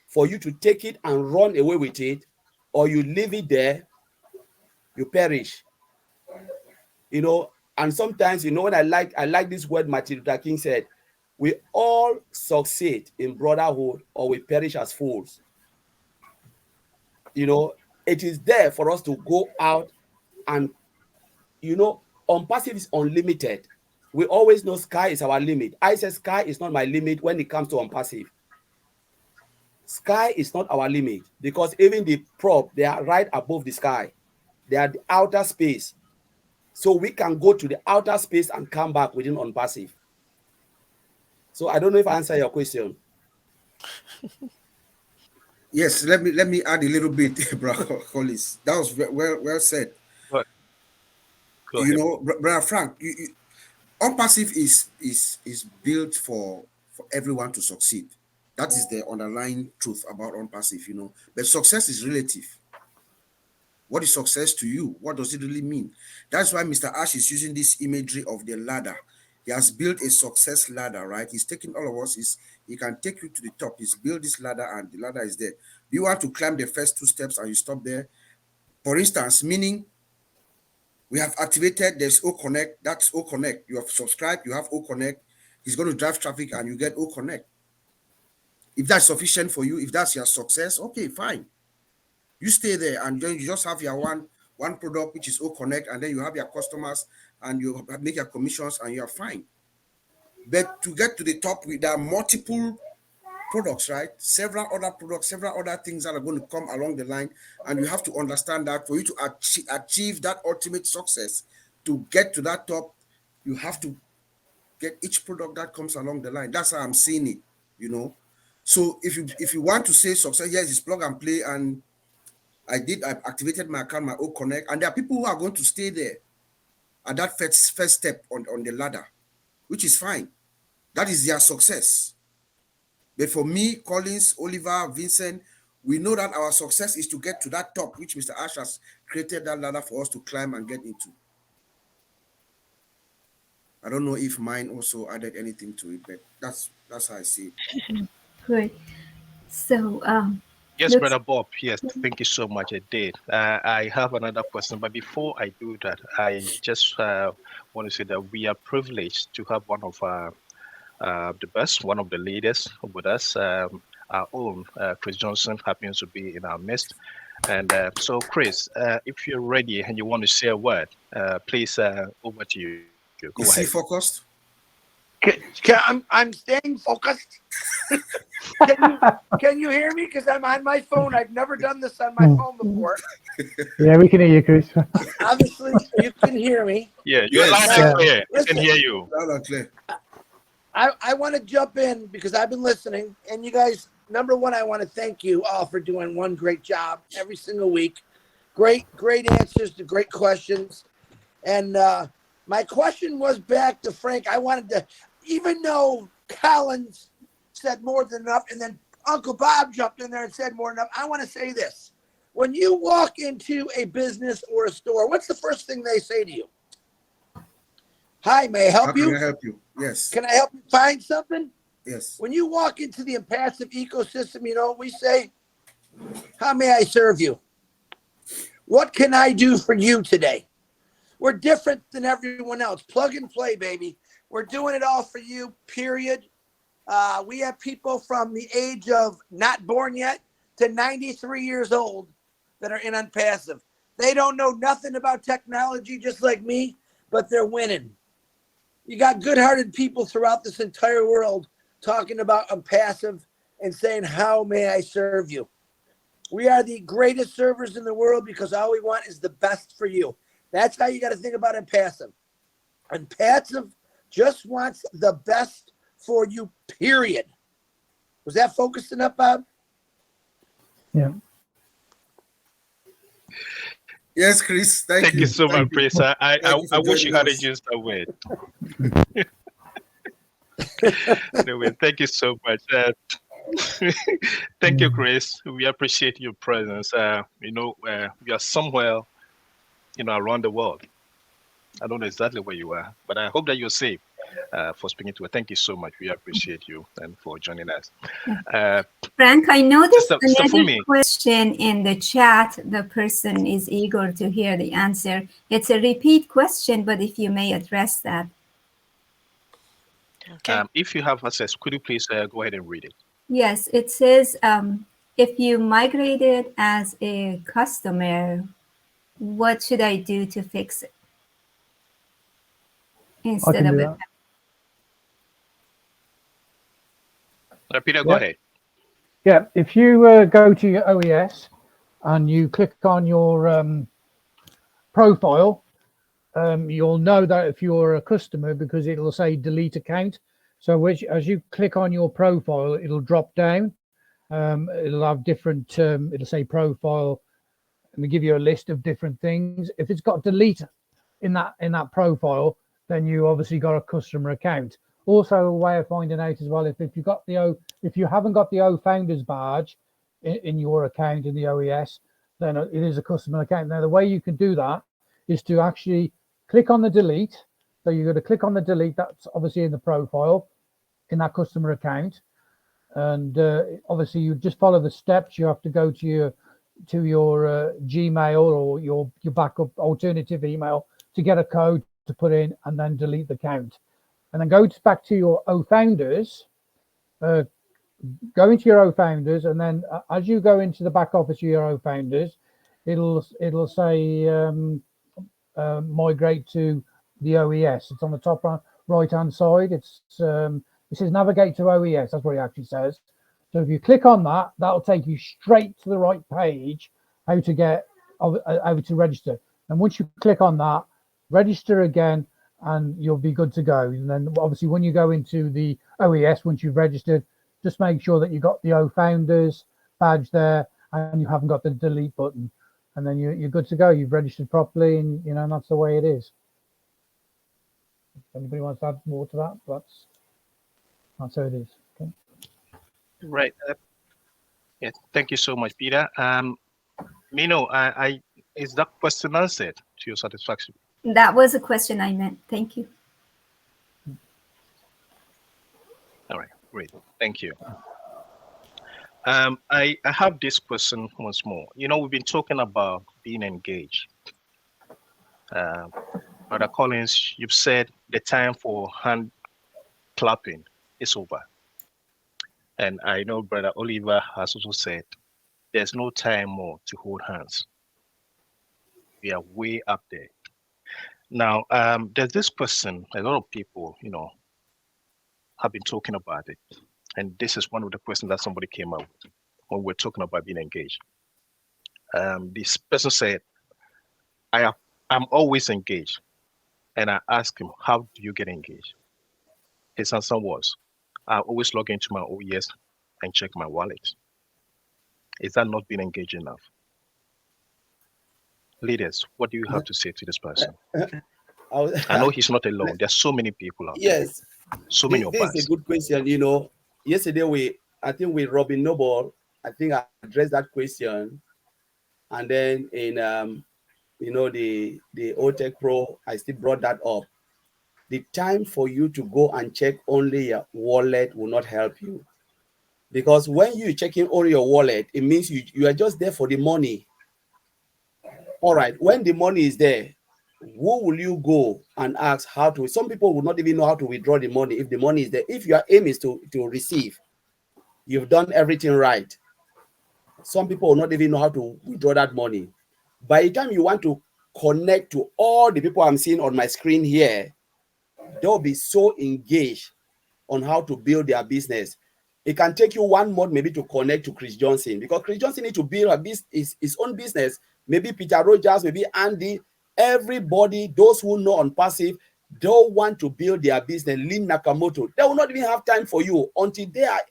for you to take it and run away with it, or you leave it there, you perish. You know, and sometimes, you know, what I like this word Martin Luther King said, we all succeed in brotherhood or we perish as fools. You know, it is there for us to go out and, you know, OnPassive is unlimited. We always know sky is our limit. I say sky is not my limit when it comes to OnPassive. Sky is not our limit because even the prop, they are right above the sky. They are the outer space. So we can go to the outer space and come back within OnPassive. So I don't know if I answer your question. Yes, let me add a little bit, bro. Collins. That was well said. Go You ahead. know, brother Frank, OnPassive is built for everyone to succeed. That is the underlying truth about OnPassive, you know. But success is relative. What is success to you? What does it really mean? That's why Mr. Ash is using this imagery of the ladder. He has built a success ladder, right? He's taking all of us, he can take you to the top. He's built this ladder and the ladder is there. You want to climb the first 2 steps and you stop there. For instance, meaning we have activated, there's O Connect, that's O Connect. You have subscribed, you have O Connect. He's going to drive traffic and you get O Connect. If that's sufficient for you, if that's your success, okay, fine. You stay there and then you just have your one product, which is O Connect, and then you have your customers and you make your commissions and you're fine. But to get to the top, there are multiple products, right? Several other products, several other things that are going to come along the line. And you have to understand that for you to achieve that ultimate success, to get to that top, you have to get each product that comes along the line. That's how I'm seeing it, you know. So if you want to say success, yes, it's plug and play. And I activated my account, my O Connect, and there are people who are going to stay there at that first step on the ladder, which is fine. That is their success. But for me, Collins, Oliver, Vincent, we know that our success is to get to that top, which Mr. Ash has created that ladder for us to climb and get into. I don't know if mine also added anything to it, but that's how I see it. Good. So, Yes, let's, Brother Bob. Yes, thank you so much. I did. I have another question, but before I do that, I just want to say that we are privileged to have one of the best, one of the leaders with us. Our own Chris Johnson happens to be in our midst. And so, Chris, if you're ready and you want to say a word, please, over to you. Go ahead. Is he focused? I'm staying focused. Can you hear me? Because I'm on my phone. I've never done this on my phone before. Yeah, we can hear you, Chris. Obviously, you can hear me. Yeah, you're loud and clear. I can hear you. Loud and clear. I want to jump in because I've been listening. And you guys, number one, I want to thank you all for doing one great job every single week. Great answers to great questions. And my question was back to Frank. I wanted to, even though Collins said more than enough, and then Uncle Bob jumped in there and said more than enough, I want to say this. When you walk into a business or a store, what's the first thing they say to you? Hi, may I help you? Can I help you? Yes. Can I help you find something? Yes. When you walk into the OnPassive ecosystem, you know what we say? How may I serve you? What can I do for you today? We're different than everyone else. Plug and play, baby. We're doing it all for you, period. We have people from the age of not born yet to 93 years old that are in OnPassive. They don't know nothing about technology, just like me, but they're winning. You got good-hearted people throughout this entire world talking about OnPassive and saying, how may I serve you? We are the greatest servers in the world because all we want is the best for you. That's how you got to think about OnPassive. OnPassive just wants the best for you, period. Was that focused enough, Bob? Yeah. Yes, Chris. Thank Thank you. you so much, Thank you. Chris. I Thank you for wish you joining had us. used that word. Anyway, thank you so much. Thank you, Chris. We appreciate your presence. We are somewhere, around the world. I don't know exactly where you are, but I hope that you're safe for speaking to us. Thank you so much. We appreciate you and for joining us. Frank, I noticed Sister another Fumi. question in the chat. The person is eager to hear the answer. It's a repeat question, but if you may address that. Okay. If you have access, could you please go ahead and read it? Yes, it says, if you migrated as a customer, what should I do to fix it? Instead of it. Peter, go ahead. Yeah, if you go to your OES and you click on your profile, you'll know that if you're a customer because it'll say delete account. So as you click on your profile, it'll drop down. It'll have different, it'll say profile and they give you a list of different things. If it's got delete in that profile, then you obviously got a customer account. Also, a way of finding out as well, if you haven't got the O Founders badge in your account in the OES, then it is a customer account. Now, the way you can do that is to actually click on the delete. So you're going to click on the delete. That's obviously in the profile in that customer account, and obviously you just follow the steps. You have to go to your Gmail or your backup alternative email to get a code to put in, and then delete the account. And then go back to your O Founders, go into your O Founders, and then as you go into the back office of your O Founders, it'll say migrate to the OES. It's on the top right hand side. It says navigate to OES. That's what it actually says. So if you click on that, that'll take you straight to the right page how to register. And once you click on that, register again, and you'll be good to go. And then obviously when you go into the OES, once you've registered, just make sure that you got the O Founders badge there and you haven't got the delete button, and then you're good to go. You've registered properly, and that's the way it is. If anybody wants to add more to that, that's how it is. Okay. Right. Yeah. Thank you so much, Peter. Mino, is that question answered to your satisfaction? That was a question I meant. Thank you. All right, great. Thank you. I have this question once more. We've been talking about being engaged. Brother Collins, you've said the time for hand clapping is over. And I know Brother Oliver has also said there's no time more to hold hands. We are way up there. Now, there's this question, a lot of people, have been talking about it. And this is one of the questions that somebody came up with when we're talking about being engaged. This person said, I'm always engaged. And I asked him, how do you get engaged? His answer was, I always log into my OES and check my wallet. Is that not being engaged enough? Leaders, what do you have to say to this person? I know he's not alone. There's so many people out there. Yes. So many of us. This is a good question. Yesterday I think with Robin Noble, I think I addressed that question. And then in the OTech Pro, I still brought that up. The time for you to go and check only your wallet will not help you. Because when you checking only your wallet, it means you are just there for the money. All right, when the money is there, who will you go and ask how to? Some people will not even know how to withdraw the money if the money is there. If your aim is to receive, you've done everything right. Some people will not even know how to withdraw that money. By the time you want to connect to all the people I'm seeing on my screen here, they'll be so engaged on how to build their business. It can take you 1 month maybe to connect to Chris Johnson, because Chris Johnson need to build his own business. Maybe Peter Rogers, maybe Andy, everybody, those who know OnPassive, don't want to build their business. Lynn Nakamoto, they will not even have time for you until they are,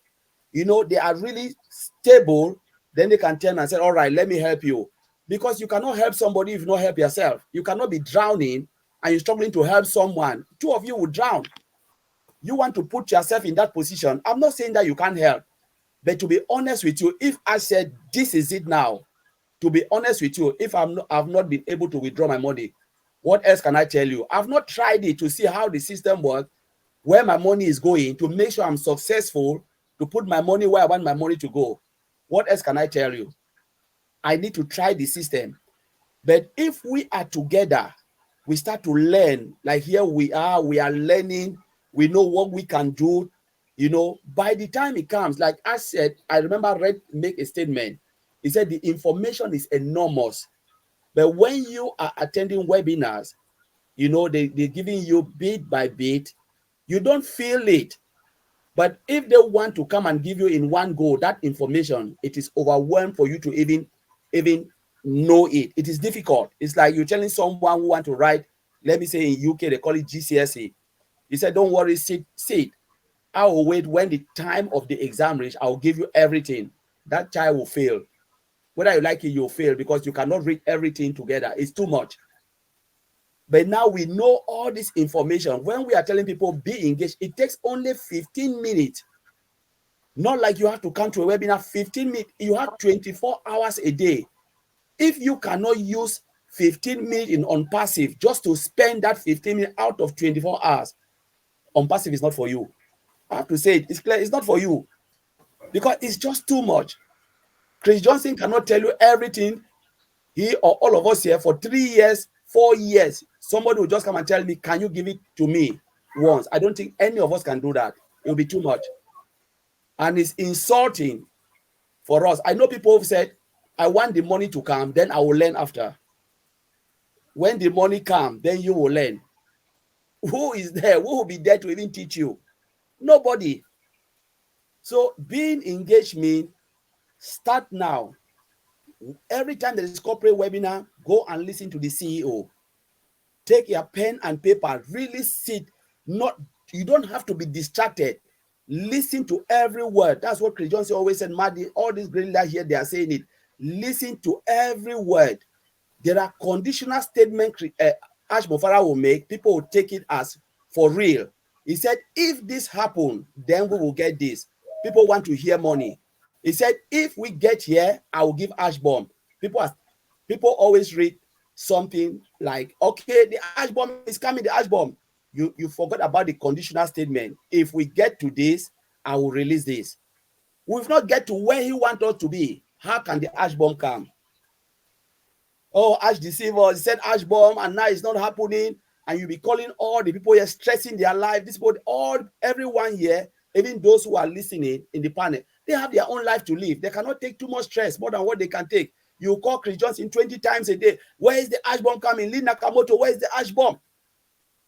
they are really stable. Then they can turn and say, all right, let me help you. Because you cannot help somebody if you not help yourself. You cannot be drowning and you're struggling to help someone. Two of you will drown. You want to put yourself in that position. I'm not saying that you can't help, but to be honest with you, if I said this is it now, to be honest with you, if I've not been able to withdraw my money, what else can I tell you? I've not tried it to see how the system works, where my money is going, to make sure I'm successful, to put my money where I want my money to go. What else can I tell you? I need to try the system. But if we are together, we start to learn, like here we are learning, we know what we can do. By the time it comes, like I said, I remember Red make a statement. He said the information is enormous. But when you are attending webinars, they're giving you bit by bit, you don't feel it. But if they want to come and give you in one go that information, it is overwhelmed for you to even know it. It is difficult. It's like you're telling someone who want to write, let me say in UK, they call it GCSE. He said, don't worry, sit. I will wait. When the time of the exam reach, I will give you everything. That child will fail. Whether you like it, you'll fail, because you cannot read everything together. It's too much. But now we know all this information. When we are telling people be engaged, it takes only 15 minutes. Not like you have to come to a webinar 15 minutes. You have 24 hours a day. If you cannot use 15 minutes in OnPassive just to spend that 15 minutes out of 24 hours, OnPassive is not for you. I have to say it. It's clear. It's not for you, because it's just too much. Chris Johnson cannot tell you everything. He or all of us here for 3 years, 4 years, somebody will just come and tell me, can you give it to me once? I don't think any of us can do that. It will be too much. And it's insulting for us. I know people have said, I want the money to come, then I will learn after. When the money comes, then you will learn. Who is there? Who will be there to even teach you? Nobody. So being engaged means start now. Every time there is corporate webinar, go and listen to the CEO. Take your pen and paper, really sit. You don't have to be distracted. Listen to every word. That's what Chris Johnson always said. Maddie, all these great leaders here, they are saying it. Listen to every word. There are conditional statements Ash Mufareh will make. People will take it as for real. He said, if this happens, then we will get this. People want to hear money. He said, if we get here, I will give Ash bomb. People always read something like, okay, the Ash bomb is coming, the Ash bomb. You forgot about the conditional statement. If we get to this, I will release this. We've not get to where he wants us to be. How can the Ash bomb come? Oh, Ash deceiver, he said Ash bomb, and now it's not happening. And you'll be calling all the people here, stressing their life. This people, everyone here, even those who are listening in the panel, they have their own life to live. They cannot take too much stress, more than what they can take. You call Chris Johnson 20 times a day. Where is the Ash bomb coming? Lynn Nakamoto, where is the Ash bomb?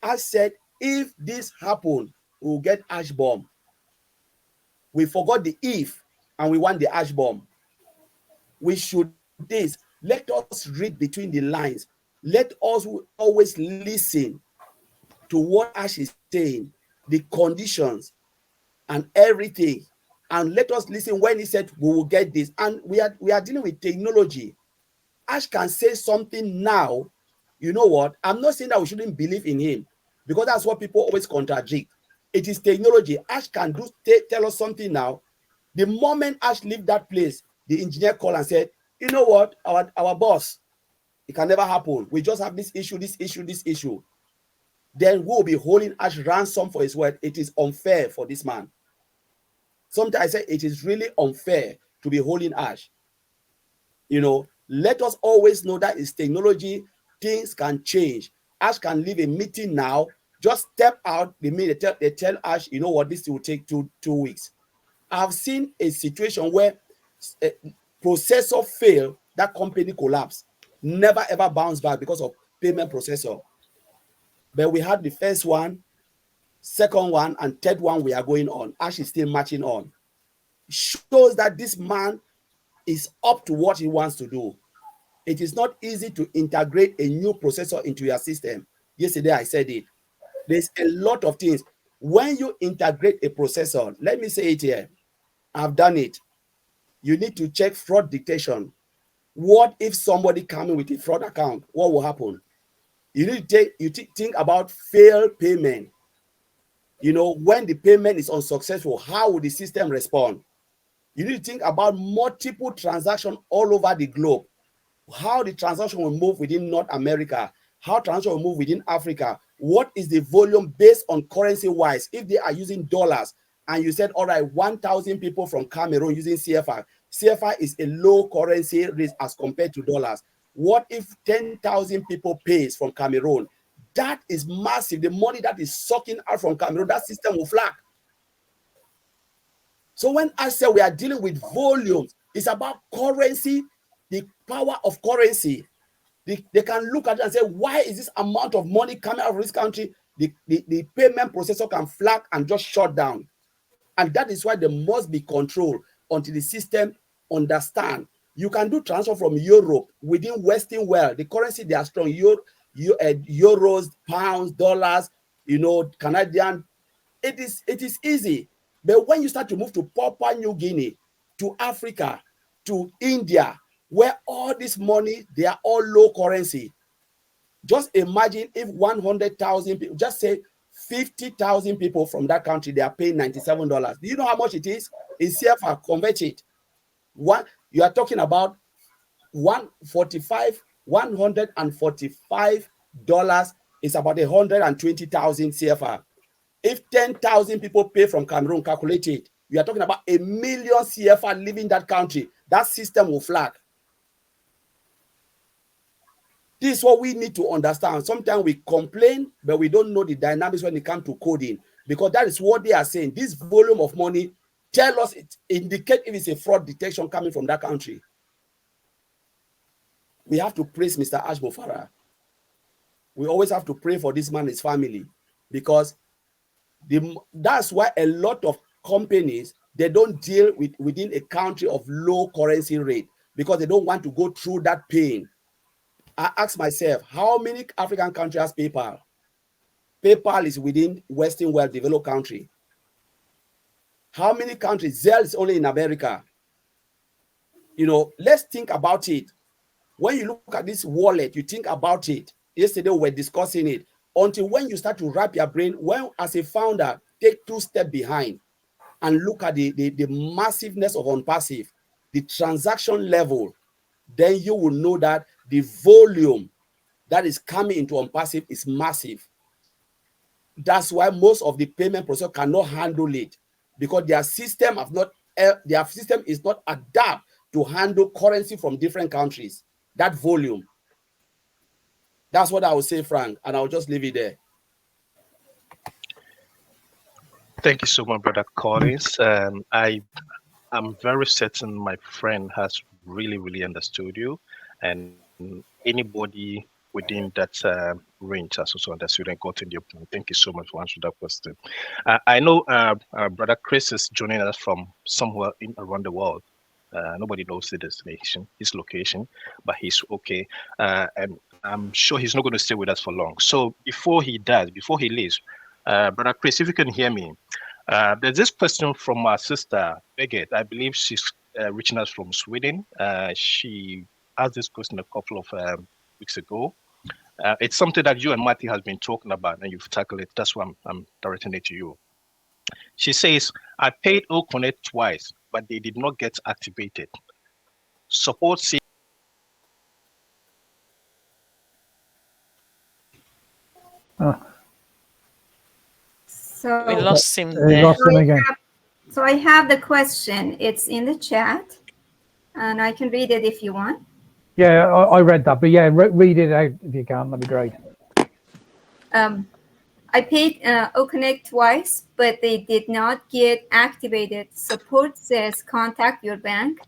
I said, if this happens, we'll get Ash bomb. We forgot the if, and we want the Ash bomb. We should this. Let us read between the lines. Let us always listen to what Ash is saying, the conditions and everything. And let us listen when he said we will get this. And we are dealing with technology. Ash can say something now. You know what? I'm not saying that we shouldn't believe in him, because that's what people always contradict. It is technology. Ash can tell us something now. The moment Ash leave that place, the engineer called and said, you know what, our boss, it can never happen. We just have this issue. Then we'll be holding Ash ransom for his word. It is unfair for this man. Sometimes I say it is really unfair to be holding Ash. Let us always know that it's technology. Things can change. Ash can leave a meeting now, just step out. They tell Ash, you know what, this will take two weeks. I've seen a situation where a processor fail, that company collapse, never ever bounce back because of payment processor. But we had the first one, second one, and third one we are going on. Ash is still marching on. Shows that this man is up to what he wants to do. It is not easy to integrate a new processor into your system. Yesterday I said it. There's a lot of things. When you integrate a processor, let me say it here, I've done it. You need to check fraud detection. What if somebody coming with a fraud account? What will happen? You need to think about failed payment. You know, when the payment is unsuccessful, how will the system respond? You need to think about multiple transactions all over the globe. How the transaction will move within North America, how transaction will move within Africa. What is the volume based on currency wise? If they are using dollars and you said, all right, 1,000 people from Cameroon using CFR. CFR is a low currency risk as compared to dollars. What if 10,000 people pays from Cameroon? That is massive. The money that is sucking out from Cameroon, that system will flag. So when I say we are dealing with volumes, it's about currency, the power of currency. They can look at it and say, why is this amount of money coming out of this country? The payment processor can flag and just shut down. And that is why there must be control until the system understand. You can do transfer from Europe within Western world. The currency, they are strong. Euros, pounds, dollars, you know, Canadian. It is easy. But when you start to move to Papua New Guinea, to Africa, to India, where all this money, they are all low currency. Just imagine if 100,000 people, just say 50,000 people from that country, they are paying $97. Do you know how much it is? In CFA, convert it. You are talking about $145 is about 120,000 CFA. If 10,000 people pay from Cameroon, calculate it. We are talking about 1 million CFA leaving that country. That system will flag. This is what we need to understand. Sometimes we complain, but we don't know the dynamics when it comes to coding, because that is what they are saying. This volume of money, tell us, it indicate if it's a fraud detection coming from that country. We have to praise Mr. Ash Mufareh. We always have to pray for this man and his family, because that's why a lot of companies, they don't deal within a country of low currency rate, because they don't want to go through that pain. I ask myself, how many African countries has PayPal? PayPal is within Western world developed country. How many countries? Zelle is only in America. You know, let's think about it. When you look at this wallet, you think about it. Yesterday we were discussing it. Until when you start to wrap your brain, when as a founder, take 2 steps behind and look at the massiveness of OnPassive, the transaction level, then you will know that the volume that is coming into OnPassive is massive. That's why most of the payment processor cannot handle it, because their system is not adapt to handle currency from different countries. That volume. That's what I would say, Frank, and I'll just leave it there. Thank you so much, Brother Collins. I'm very certain my friend has really understood you, and anybody within that range has also understood and gotten your point. Thank you so much for answering that question. I know Brother Chris is joining us from somewhere around the world. Nobody knows the destination, his location, but he's okay. And I'm sure he's not going to stay with us for long. So before he leaves, Brother Chris, if you can hear me, there's this question from our sister, Beget. I believe she's reaching us from Sweden. She asked this question a couple of weeks ago. It's something that you and Matthew has been talking about, and you've tackled it. That's why I'm directing it to you. She says, I paid OConnect twice, but they did not get activated. Support says. So We lost him We there. lost him again. So I have the question. It's in the chat, and I can read it if you want. Yeah, I read that, but yeah, read it out if you can. That'd be great. I paid OConnect twice, but they did not get activated. Support says contact your bank.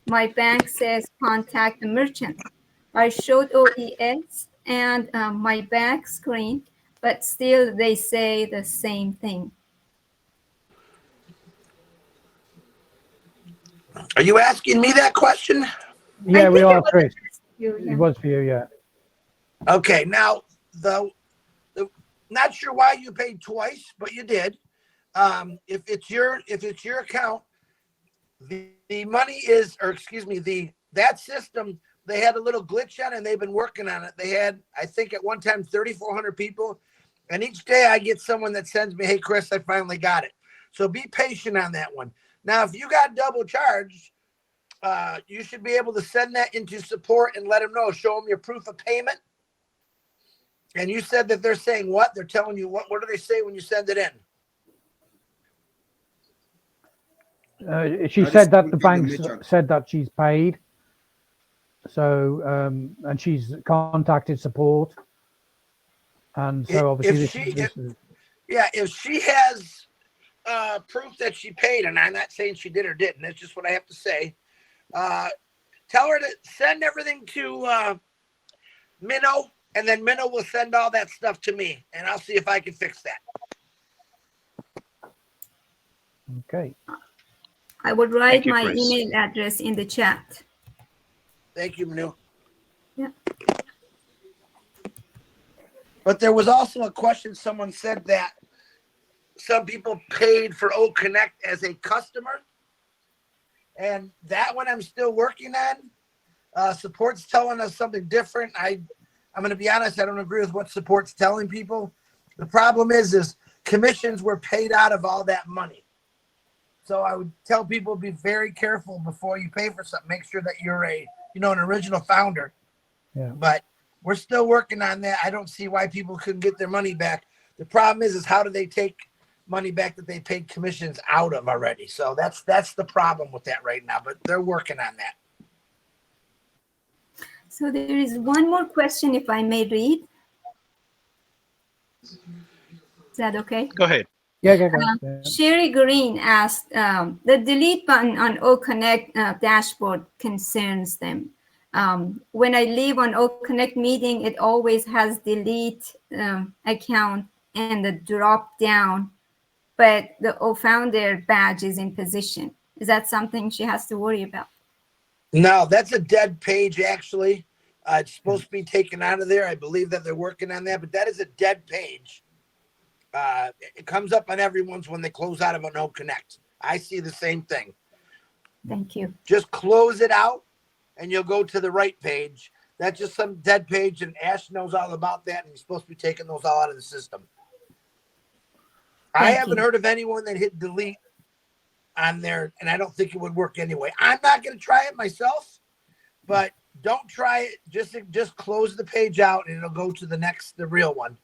My bank says contact the merchant. I showed OES and my back screen, but still they say the same thing. Are you asking me that question? Yeah, we are, Chris. You, It was for you, yeah. Okay, now the not sure why you paid twice, but you did. If it's your account, the money is, or excuse me, that system, they had a little glitch on it and they've been working on it. They had, I think at one time, 3,400 people. And each day I get someone that sends me, hey, Chris, I finally got it. So be patient on that one. Now, if you got double charged, you should be able to send that into support and let them know. Show them your proof of payment. And you said that they're saying what? They're telling you what? What do they say when you send it in? She said that the bank said that she's paid. So, and she's contacted support. And so obviously if she has proof that she paid, and I'm not saying she did or didn't, that's just what I have to say. Tell her to send everything to Minnow, and then Minnow will send all that stuff to me, and I'll see if I can fix that. Okay. I would write my email address in the chat. Thank you, Manu. Yeah. But there was also a question. Someone said that some people paid for OConnect as a customer. And that one I'm still working on. Support's telling us something different. I'm going to be honest, I don't agree with what support's telling people. The problem is commissions were paid out of all that money. So I would tell people be very careful before you pay for something. Make sure that you're an original founder. Yeah. But we're still working on that. I don't see why people couldn't get their money back. The problem is how do they take money back that they paid commissions out of already? So that's the problem with that right now. But they're working on that. So there is one more question, if I may read. Is that okay? Go ahead. Yeah. Sherry Green asked, the delete button on OConnect dashboard concerns them. When I leave on OConnect meeting, it always has delete account and the drop down, but the O-founder badge is in position. Is that something she has to worry about? No, that's a dead page, actually. It's supposed to be taken out of there. I believe that they're working on that, but that is a dead page. It comes up on everyone's when they close out of an OConnect. I see the same thing. Thank you. Just close it out and you'll go to the right page. That's just some dead page, and Ash knows all about that, and he's supposed to be taking those all out of the system. I haven't heard of anyone that hit delete on there, and I don't think it would work anyway. I'm not going to try it myself, but don't try it. Just close the page out and it'll go to the real one.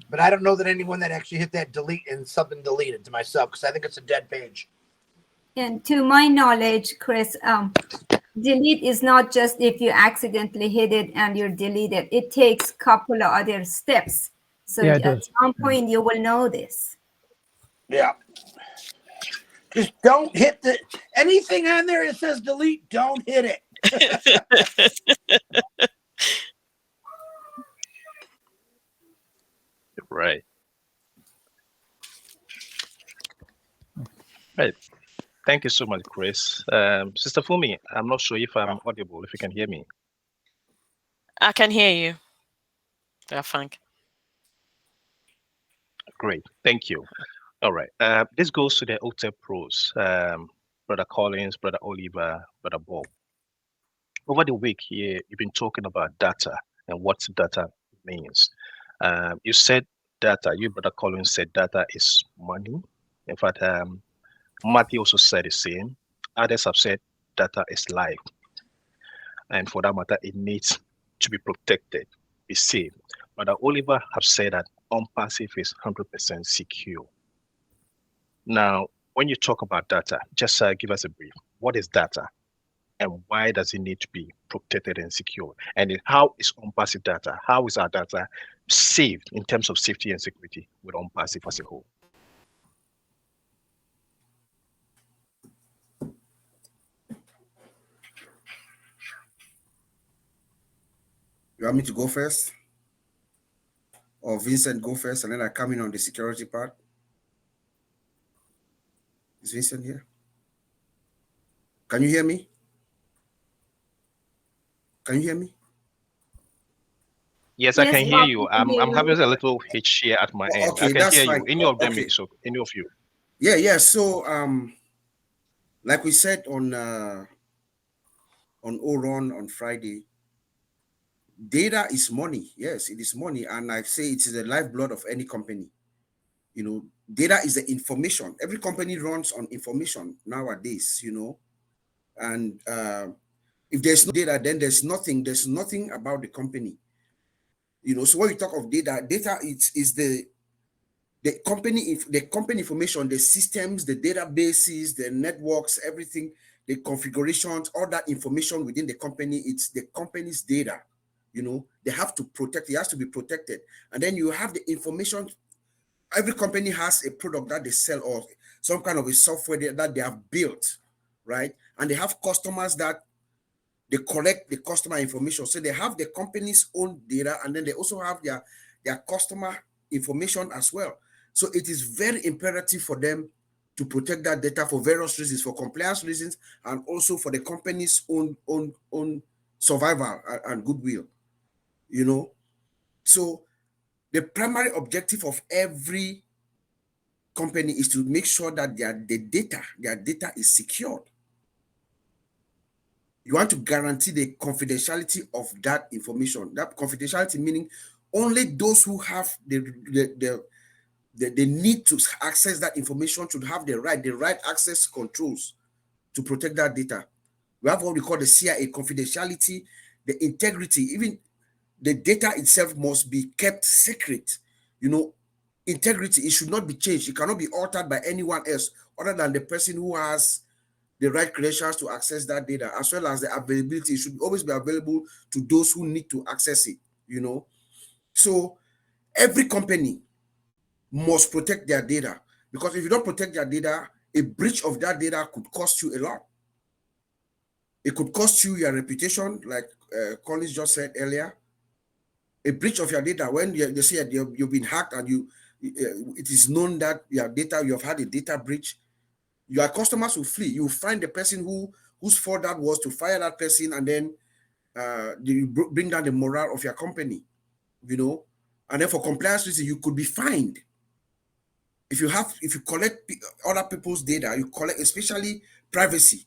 But I don't know that anyone that actually hit that delete and something deleted to myself, because I think it's a dead page. And to my knowledge, Chris, delete is not just if you accidentally hit it and you're deleted. It takes a couple of other steps. So yeah, at some point you will know this. Yeah. Just don't hit anything on there that says delete, don't hit it. Right. Right. Thank you so much, Chris. Sister Fumi, I'm not sure if I'm audible, if you can hear me. I can hear you. Yeah, Frank. Great. Thank you. All right. This goes to the OTEP pros, Brother Collins, Brother Oliver, Brother Bob. Over the week here, you've been talking about data and what data means. You said data, you, Brother Collins, said data is money. In fact, Matthew also said the same. Others have said data is life. And for that matter, it needs to be protected, be safe. But Oliver have said that OnPassive is 100% secure. Now, when you talk about data, just give us a brief. What is data? And why does it need to be protected and secure? And how is OnPassive data? How is our data saved in terms of safety and security with OnPassive as a whole. You want me to go first? Or Vincent go first, and then I come in on the security part? Is Vincent here? Can you hear me? Can you hear me? Yes, I Yes, can hear Bob, you. we can hear I'm having you. a little hitch here at my end. I Okay, can that's hear you. fine. Any of them, Okay. so any of you. Yeah. So like we said on Oron on Friday, data is money. Yes, it is money, and I say it is the lifeblood of any company. You know, data is the information. Every company runs on information nowadays. You know, and if there's no data, then there's nothing. There's nothing about the company. You know, so when we talk of data, data is the company information, the systems, the databases, the networks, everything, the configurations, all that information within the company. It's the company's data. You know, they have to protect. It has to be protected, and then you have the information. Every company has a product that they sell or some kind of a software that they have built, right? And they have customers that they collect the customer information. So they have the company's own data, and then they also have their customer information as well. So it is very imperative for them to protect that data for various reasons, for compliance reasons, and also for the company's own survival and goodwill. You know, so the primary objective of every company is to make sure that their data is secured. You want to guarantee the confidentiality of that information. That confidentiality meaning only those who have the need to access that information should have the right access controls to protect that data. We have what we call the CIA, confidentiality, the integrity. Even the data itself must be kept secret. You know, integrity, it should not be changed. It cannot be altered by anyone else other than the person who has the right credentials to access that data, as well as the availability. It should always be available to those who need to access it, you know. So every company must protect their data, because if you don't protect their data, a breach of that data could cost you a lot. It could cost you your reputation, like Collins just said earlier. A breach of your data, when they say you've been hacked and it is known that your data, you have had a data breach, your customers will flee. You will find the person whose fault that was to fire that person, and then you bring down the morale of your company, you know. And then for compliance reasons, you could be fined. If you collect other people's data, you collect, especially privacy.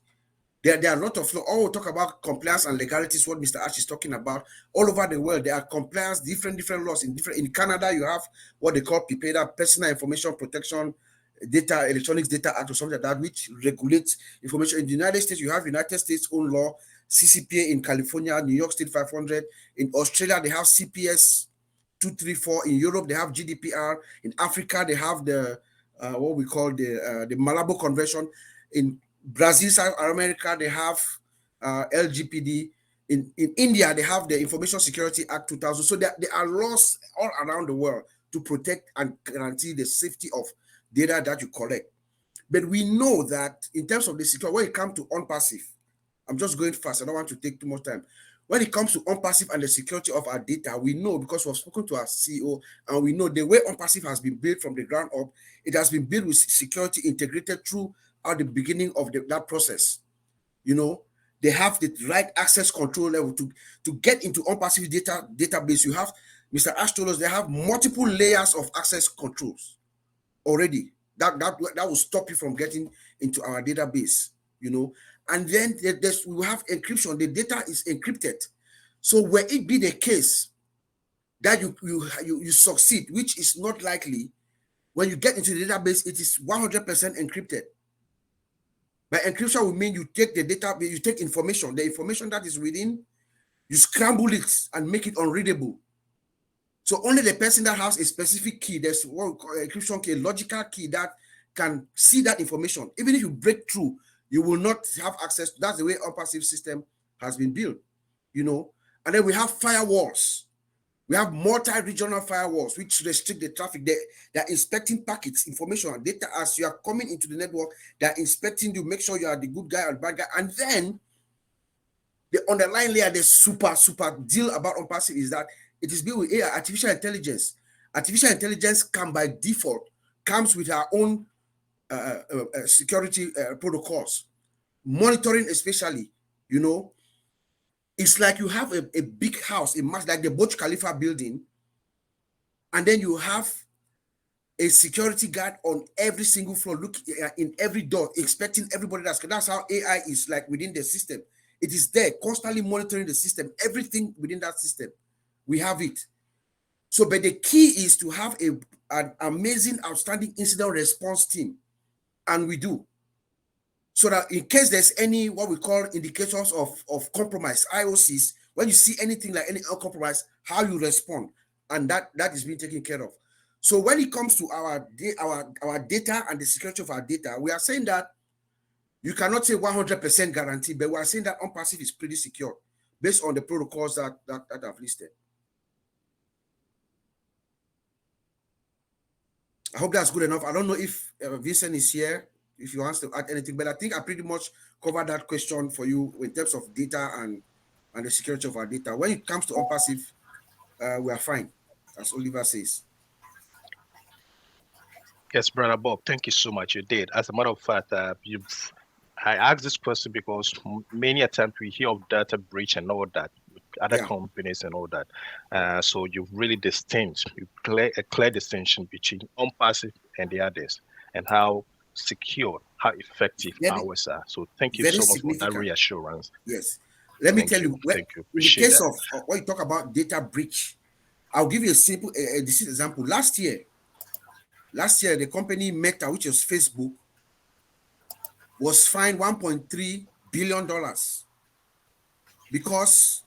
There are a lot of law. All we talk about compliance and legality is what Mr. Ash is talking about. All over the world, there are compliance, different laws. In Canada, you have what they call PIPEDA, Personal Information Protection Data Electronics Data Act or something like that, which regulates information. In the United States, you have United States own law, CCPA in California, New York State 500. In Australia, they have CPS 234. In Europe, they have GDPR. In Africa, they have the what we call the Malabo Convention. In Brazil, South America, they have LGPD. In India, they have the Information Security Act 2000. So there are laws all around the world to protect and guarantee the safety of data that you collect. But we know that in terms of the security, when it comes to OnPassive, I'm just going fast, I don't want to take too much time. When it comes to OnPassive and the security of our data, we know, because we've spoken to our CEO, and we know the way OnPassive has been built from the ground up, it has been built with security integrated throughout the beginning of that process. You know, they have the right access control level to get into OnPassive database. You have, Mr. Ash told us, they have multiple layers of access controls already. That will stop you from getting into our database, you know. And then we have encryption. The data is encrypted. So where it be the case that you succeed, which is not likely, when you get into the database, it is 100% encrypted. By encryption will mean you take the data, you take information, the information that is within, you scramble it and make it unreadable. So only the person that has a specific key, there's what we call encryption key, a logical key that can see that information. Even if you break through, you will not have access. That's the way OnPassive system has been built, you know. And then we have firewalls. We have multi-regional firewalls which restrict the traffic. They're inspecting packets, information, and data as you are coming into the network. They're inspecting you, make sure you are the good guy or bad guy. And then the underlying layer, the super deal about OnPassive is that it is built with AI, artificial intelligence. Artificial intelligence can by default comes with our own security protocols, monitoring especially. It's like you have a big house, a mass like the Burj Khalifa building, and then you have a security guard on every single floor, look in every door, expecting everybody. That's how AI is like within the system. It is there, constantly monitoring the system, everything within that system. We have it. So, but the key is to have an amazing, outstanding incident response team, and we do. So that in case there's any what we call indicators of compromise, IOCs, when you see anything like any compromise, how you respond, and that is being taken care of. So when it comes to our data and the security of our data, we are saying that you cannot say 100% guarantee, but we are saying that OnPassive is pretty secure based on the protocols that I've listed. I hope that's good enough. I don't know if Vincent is here, if you want to add anything, but I think I pretty much covered that question for you in terms of data and the security of our data. When it comes to OnPassive, we are fine, as Oliver says. Yes, Brother Bob, thank you so much. You did. As a matter of fact, I asked this question because many a times we hear of data breach and all that with other companies and all that. So you really a clear distinction between OnPassive and the others, and how secure, how effective ours are. So thank you so much for that reassurance. Yes. Let me tell you, thank you. In the case of when you talk about data breach, I'll give you a simple example. Last year, the company Meta, which was Facebook, was fined $1.3 billion because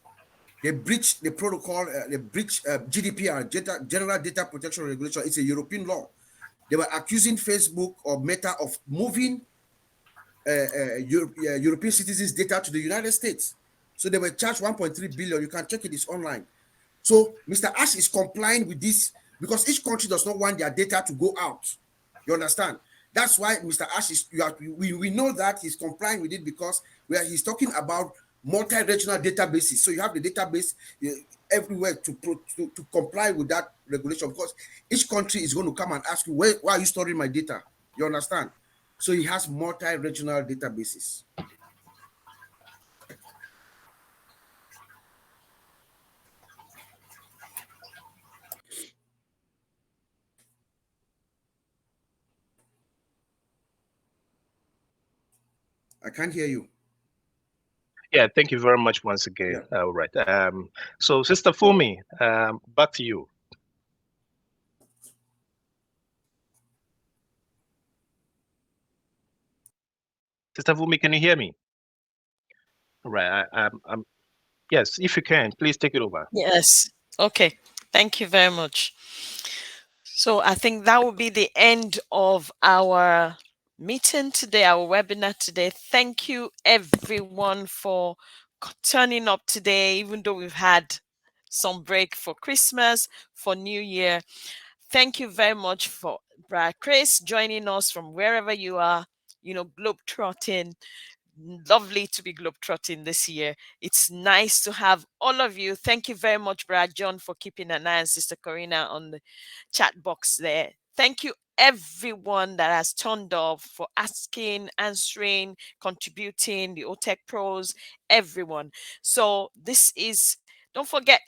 they breached the protocol, they breached GDPR, General Data Protection Regulation. It's a European law. They were accusing Facebook or Meta of moving European citizens' data to the United States. So they were charged 1.3 billion. You can check it, it's online. So Mr. Ash is complying with this because each country does not want their data to go out. You understand? That's why Mr. Ash is, we know that he's complying with it because he's talking about multi-regional databases. So you have the database everywhere to comply with that regulation, because each country is going to come and ask you, why are you storing my data? You understand? So he has multi-regional databases. I can't hear you. Yeah, thank you very much once again. Yeah. All right. So Sister Fumi, back to you. Sister Fumi, can you hear me? All right. Yes, if you can, please take it over. Yes. Okay. Thank you very much. So I think that will be the end of our meeting today, our webinar today. Thank you everyone for turning up today, even though we've had some break for Christmas, for New Year. Thank you very much for Brad Chris joining us from wherever you are, globetrotting. Lovely to be globetrotting this year. It's nice to have all of you. Thank you very much, Brad John, for keeping an eye on Sister Corina on the chat box there. Thank you, everyone that has turned up for asking, answering, contributing, the OTech pros, everyone. So don't forget,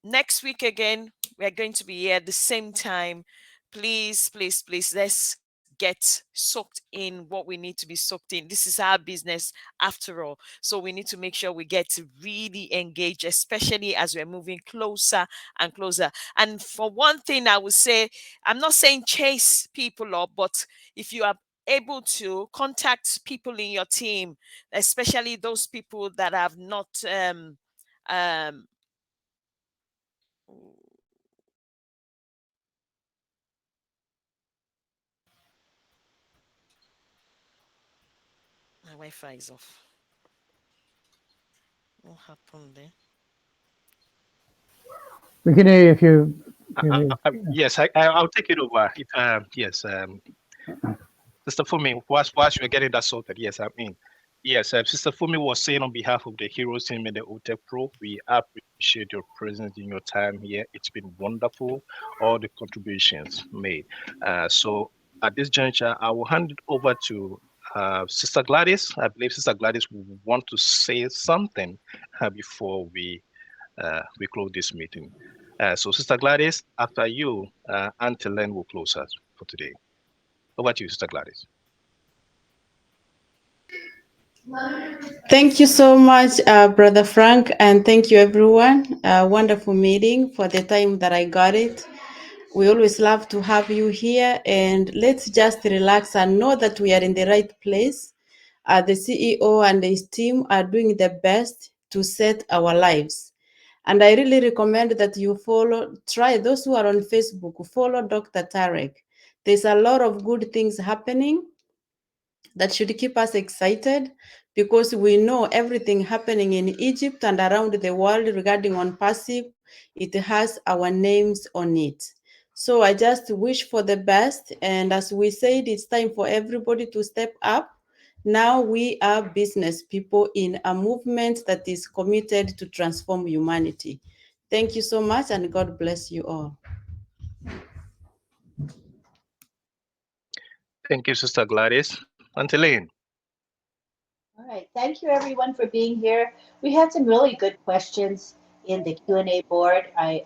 next week again, we're going to be here at the same time. Please, please, please, let's get soaked in what we need to be soaked in. This is our business after all. So we need to make sure we get to really engage, especially as we're moving closer and closer. And for one thing, I would say, I'm not saying chase people up, but if you are able to contact people in your team, especially those people that have not my Wi-Fi is off. What happened there? We can hear you if you. Yes, I'll take it over. Yes, Sister Fumi, whilst you're getting that sorted, yes, yes, Sister Fumi was saying on behalf of the Heroes team and the OTEC Pro, we appreciate your presence in your time here. It's been wonderful, all the contributions made. So at this juncture, I will hand it over to Sister Gladys. I believe Sister Gladys will want to say something before we close this meeting. So Sister Gladys, after you, Auntie Len will close us for today. Over to you, Sister Gladys. Thank you so much, Brother Frank, and thank you, everyone. Wonderful meeting for the time that I got it. We always love to have you here, and let's just relax and know that we are in the right place. The CEO and his team are doing the best to set our lives. And I really recommend that you try those who are on Facebook, follow Dr. Tarek. There's a lot of good things happening that should keep us excited, because we know everything happening in Egypt and around the world regarding OnPassive, it has our names on it. So I just wish for the best. And as we said, it's time for everybody to step up. Now we are business people in a movement that is committed to transform humanity. Thank you so much, and God bless you all. Thank you, Sister Gladys. Auntie Lane. All right, thank you everyone for being here. We had some really good questions in the Q&A board. I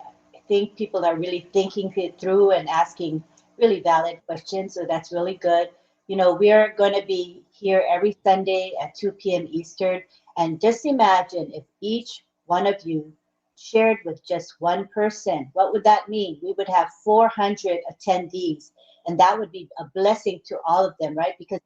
think people are really thinking it through and asking really valid questions, so that's really good. You know, we are going to be here every Sunday at 2 p.m. Eastern, and just imagine if each one of you shared with just one person, what would that mean? We would have 400 attendees, and that would be a blessing to all of them, right? Because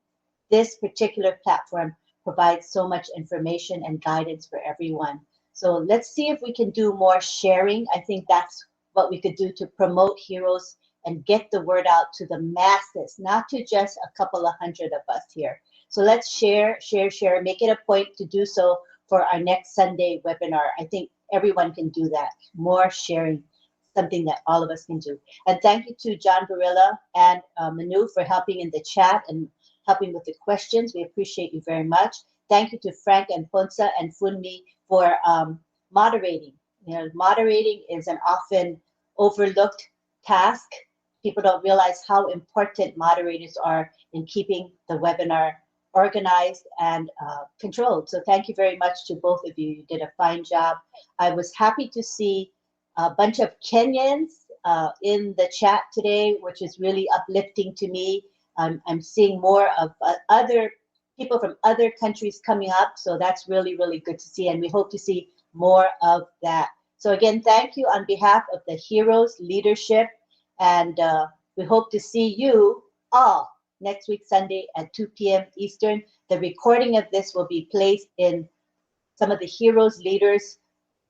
this particular platform provides so much information and guidance for everyone. So let's see if we can do more sharing. I think that's what we could do to promote Heroes and get the word out to the masses, not to just a couple of hundred of us here. So let's share, make it a point to do so for our next Sunday webinar. I think everyone can do that. More sharing, something that all of us can do. And thank you to John Barilla and Manu for helping in the chat and helping with the questions. We appreciate you very much. Thank you to Frank and Ponsa and Funmi for moderating. You know, moderating is an often overlooked task. People don't realize how important moderators are in keeping the webinar organized and controlled. So thank you very much to both of you. You did a fine job. I was happy to see a bunch of Kenyans in the chat today, which is really uplifting to me. I'm seeing more of other people from other countries coming up, so that's really, really good to see, and we hope to see more of that. So again, thank you on behalf of the Heroes leadership, and we hope to see you all next week, Sunday at 2 p.m. Eastern. The recording of this will be placed in some of the Heroes leaders'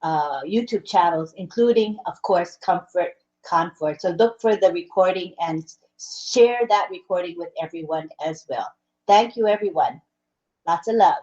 YouTube channels, including, of course, Comfort. So look for the recording and share that recording with everyone as well. Thank you, everyone. Lots of love.